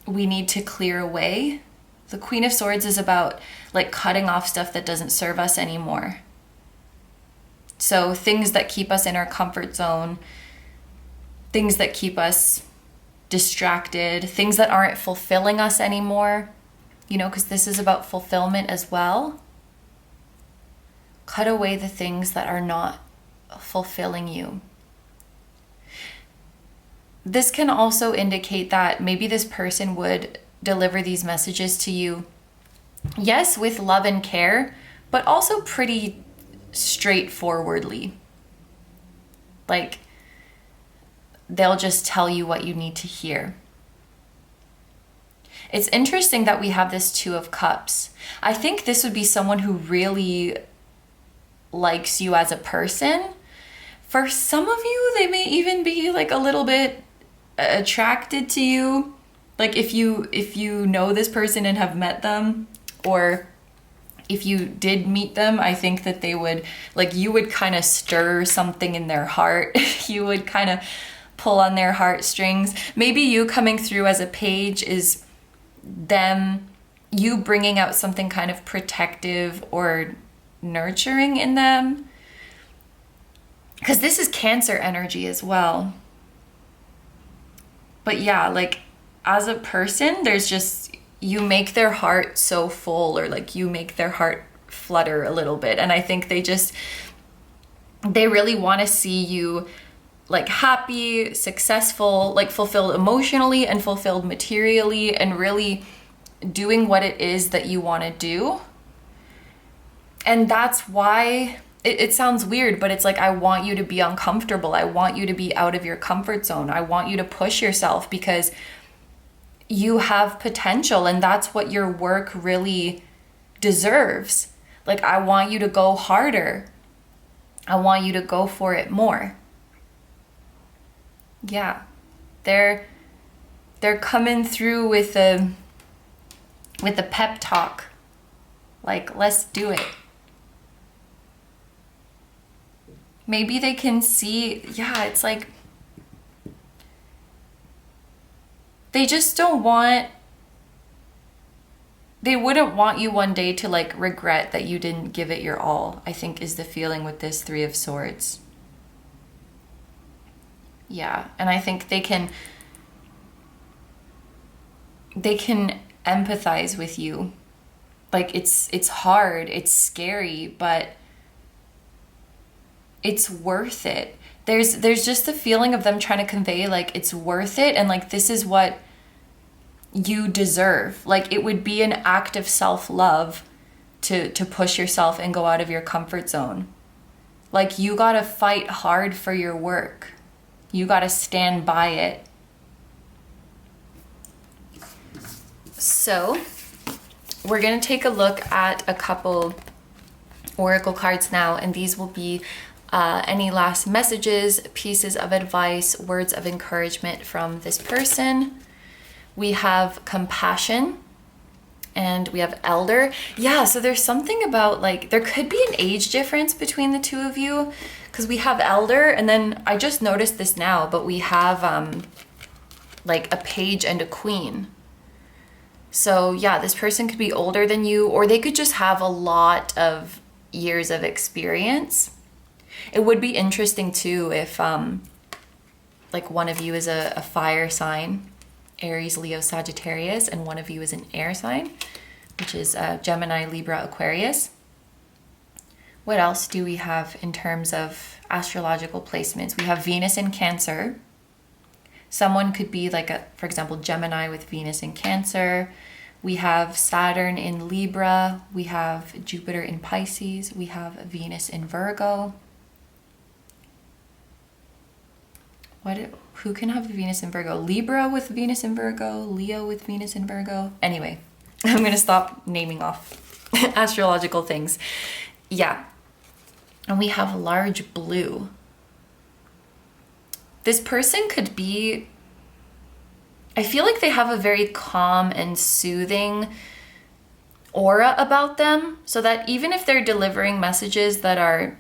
Speaker 1: we need to clear away. The Queen of Swords is about like cutting off stuff that doesn't serve us anymore. So things that keep us in our comfort zone, things that keep us distracted, things that aren't fulfilling us anymore, because this is about fulfillment as well. Cut away the things that are not fulfilling you. This can also indicate that maybe this person would deliver these messages to you, yes, with love and care, but also pretty straightforwardly. Like, they'll just tell you what you need to hear. It's interesting that we have this Two of Cups. I think this would be someone who really likes you as a person. For some of you, they may even be like a little bit attracted to you. Like if you know this person and have met them, or if you did meet them, I think that they would, like, you would kind of stir something in their heart. You would kind of pull on their heartstrings. Maybe you coming through as a page is them, you bringing out something kind of protective or nurturing in them, because this is Cancer energy as well. But yeah, like, as a person, there's just, you make their heart so full, or like you make their heart flutter a little bit. And I think they really want to see you like happy, successful, like fulfilled emotionally and fulfilled materially, and really doing what it is that you want to do. And that's why it sounds weird, but it's like, I want you to be uncomfortable. I want you to be out of your comfort zone. I want you to push yourself, because you have potential, and that's what your work really deserves. Like, I want you to go harder. I want you to go for it more. Yeah. They're coming through with a pep talk. Like, let's do it. Maybe they can see, yeah, it's like, they just don't want, they wouldn't want you one day to like regret that you didn't give it your all, I think is the feeling with this Three of Swords. Yeah, and I think they can empathize with you. Like, it's hard, it's scary, but it's worth it. There's just the feeling of them trying to convey like it's worth it, and like this is what you deserve. Like, it would be an act of self-love to push yourself and go out of your comfort zone. Like, you gotta fight hard for your work. You gotta stand by it. So, we're gonna take a look at a couple oracle cards now, and these will be any last messages, pieces of advice, words of encouragement from this person. We have compassion, and we have elder. Yeah, so there's something about, like, there could be an age difference between the two of you, because we have elder, and then I just noticed this now, but we have like a page and a queen. So yeah, this person could be older than you, or they could just have a lot of years of experience. It would be interesting too if like one of you is a fire sign, Aries, Leo, Sagittarius, and one of you is an air sign, which is Gemini, Libra, Aquarius. What else do we have in terms of astrological placements? We have Venus in Cancer. Someone could be like for example, Gemini with Venus in Cancer. We have Saturn in Libra. We have Jupiter in Pisces. We have Venus in Virgo. Who can have Venus in Virgo? Libra with Venus in Virgo, Leo with Venus in Virgo. Anyway, I'm gonna stop naming off astrological things. Yeah. And we have large blue. This person could be, I feel like they have a very calm and soothing aura about them, so that even if they're delivering messages that are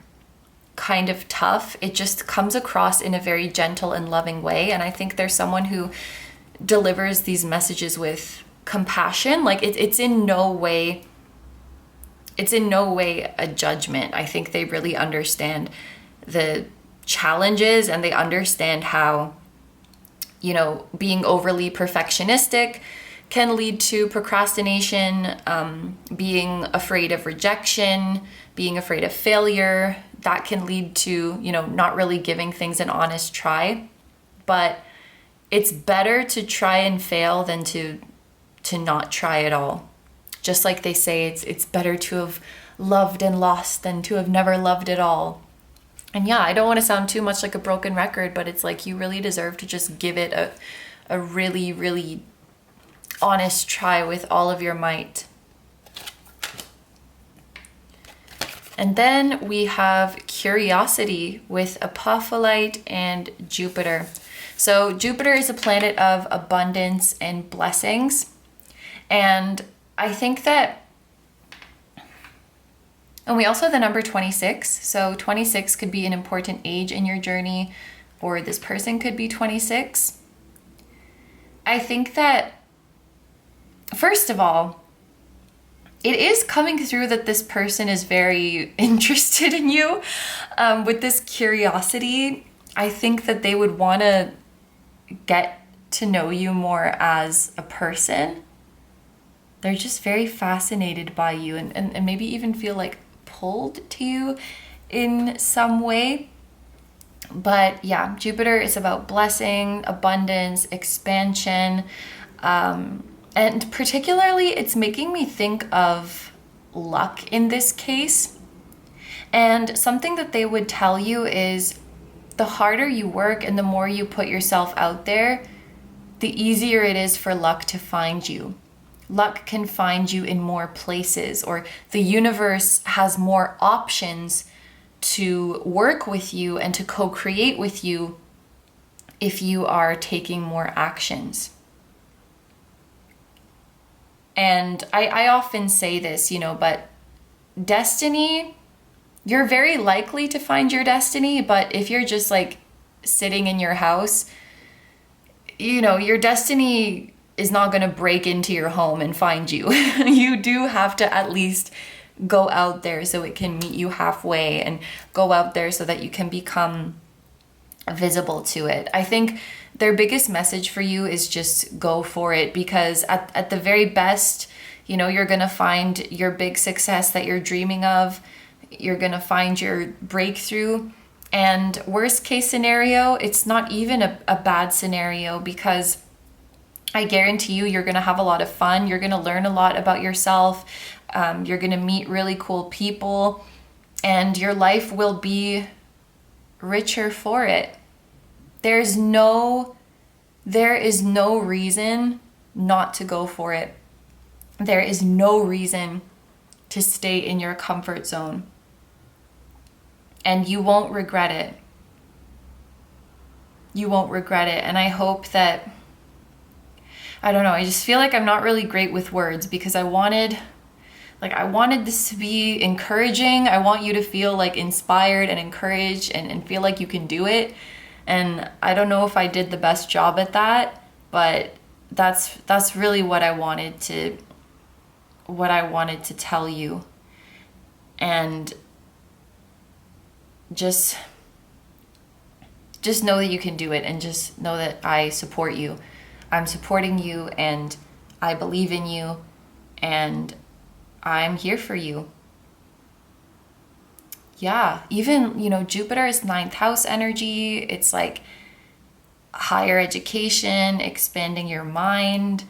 Speaker 1: kind of tough, it just comes across in a very gentle and loving way. And I think there's someone who delivers these messages with compassion. Like, it's in no way a judgment. I think they really understand the challenges, and they understand how, you know, being overly perfectionistic can lead to procrastination, being afraid of rejection, being afraid of failure. That can lead to, you know, not really giving things an honest try. But it's better to try and fail than to not try at all. Just like they say, it's better to have loved and lost than to have never loved at all. And yeah, I don't want to sound too much like a broken record, but it's like you really deserve to just give it a really, really honest try with all of your might. And then we have curiosity with Apophyllite and Jupiter. So Jupiter is a planet of abundance and blessings. And I think that, and we also have the number 26. So 26 could be an important age in your journey, or this person could be 26. I think that, first of all, it is coming through that this person is very interested in you. With this curiosity, I think that they would want to get to know you more as a person. They're just very fascinated by you, and maybe even feel like pulled to you in some way. But yeah, Jupiter is about blessing, abundance, expansion, and particularly it's making me think of luck in this case. And something that they would tell you is the harder you work and the more you put yourself out there, the easier it is for luck to find you. Luck can find you in more places, or the universe has more options to work with you and to co-create with you if you are taking more actions. And I often say this, you know, but destiny, you're very likely to find your destiny, but if you're just like sitting in your house, you know, your destiny is not going to break into your home and find you. You do have to at least go out there so it can meet you halfway, and go out there so that you can become visible to it. I think their biggest message for you is just go for it, because at the very best, you know, you're going to find your big success that you're dreaming of. You're going to find your breakthrough. And worst case scenario, it's not even a bad scenario, because I guarantee you, you're gonna have a lot of fun. You're gonna learn a lot about yourself. You're gonna meet really cool people, and your life will be richer for it. There is no reason not to go for it. There is no reason to stay in your comfort zone. And you won't regret it. You won't regret it. And I hope that, I don't know, I just feel like I'm not really great with words, because I wanted this to be encouraging. I want you to feel like inspired and encouraged and feel like you can do it. And I don't know if I did the best job at that, but that's really what I wanted to tell you. And just know that you can do it, and just know that I support you. I'm supporting you, and I believe in you, and I'm here for you. Yeah, even, Jupiter is 9th house energy. It's like higher education, expanding your mind.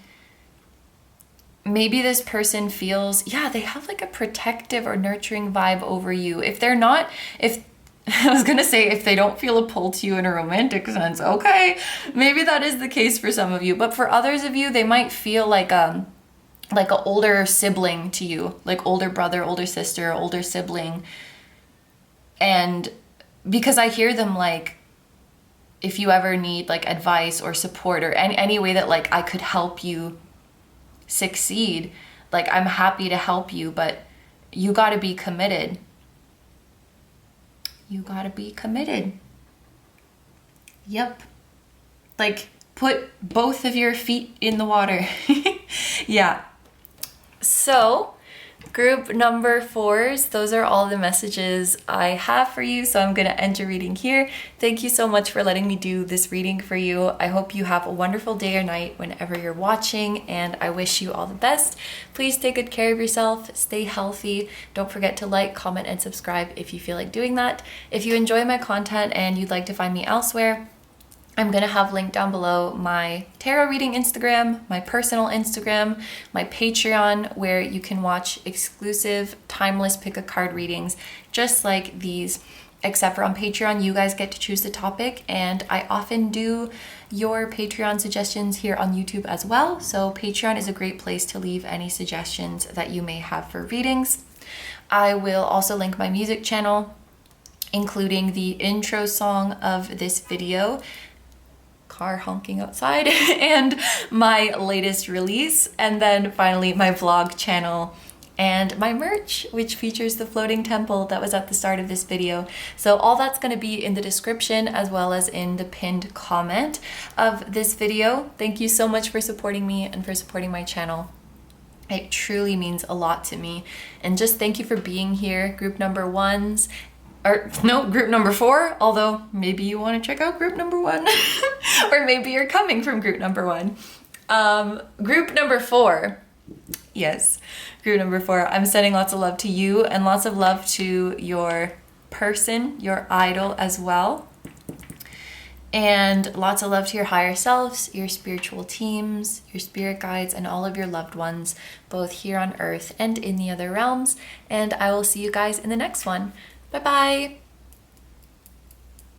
Speaker 1: Maybe this person feels, they have like a protective or nurturing vibe over you. If I was gonna say, if they don't feel a pull to you in a romantic sense, okay, maybe that is the case for some of you. But for others of you, they might feel like an older sibling to you, like older brother, older sister, older sibling. And because I hear them like, if you ever need like advice or support or any way that like I could help you succeed, like I'm happy to help you, but you got to be committed. You got to be committed. Yep. Like put both of your feet in the water. Yeah. So group number 4s, those are all the messages I have for you. So I'm going to end your reading here. Thank you so much for letting me do this reading for you. I hope you have a wonderful day or night whenever you're watching, and I wish you all the best. Please take good care of yourself. Stay healthy. Don't forget to like, comment, and subscribe if you feel like doing that. If you enjoy my content and you'd like to find me elsewhere, I'm going to have linked down below my tarot reading Instagram, my personal Instagram, my Patreon, where you can watch exclusive timeless pick a card readings just like these. Except for on Patreon, you guys get to choose the topic, and I often do your Patreon suggestions here on YouTube as well. So Patreon is a great place to leave any suggestions that you may have for readings. I will also link my music channel, including the intro song of this video, car honking outside, and my latest release, and then finally my vlog channel and my merch, which features the floating temple that was at the start of this video. So all that's going to be in the description as well as in the pinned comment of this video. Thank you so much for supporting me and for supporting my channel. It truly means a lot to me. And just thank you for being here, group number 1s. Or no, group number 4, although maybe you want to check out group number 1 or maybe you're coming from group number 1. Group number 4, yes, group number 4, I'm sending lots of love to you and lots of love to your person, your idol as well. And lots of love to your higher selves, your spiritual teams, your spirit guides, and all of your loved ones, both here on earth and in the other realms. And I will see you guys in the next one. Bye-bye.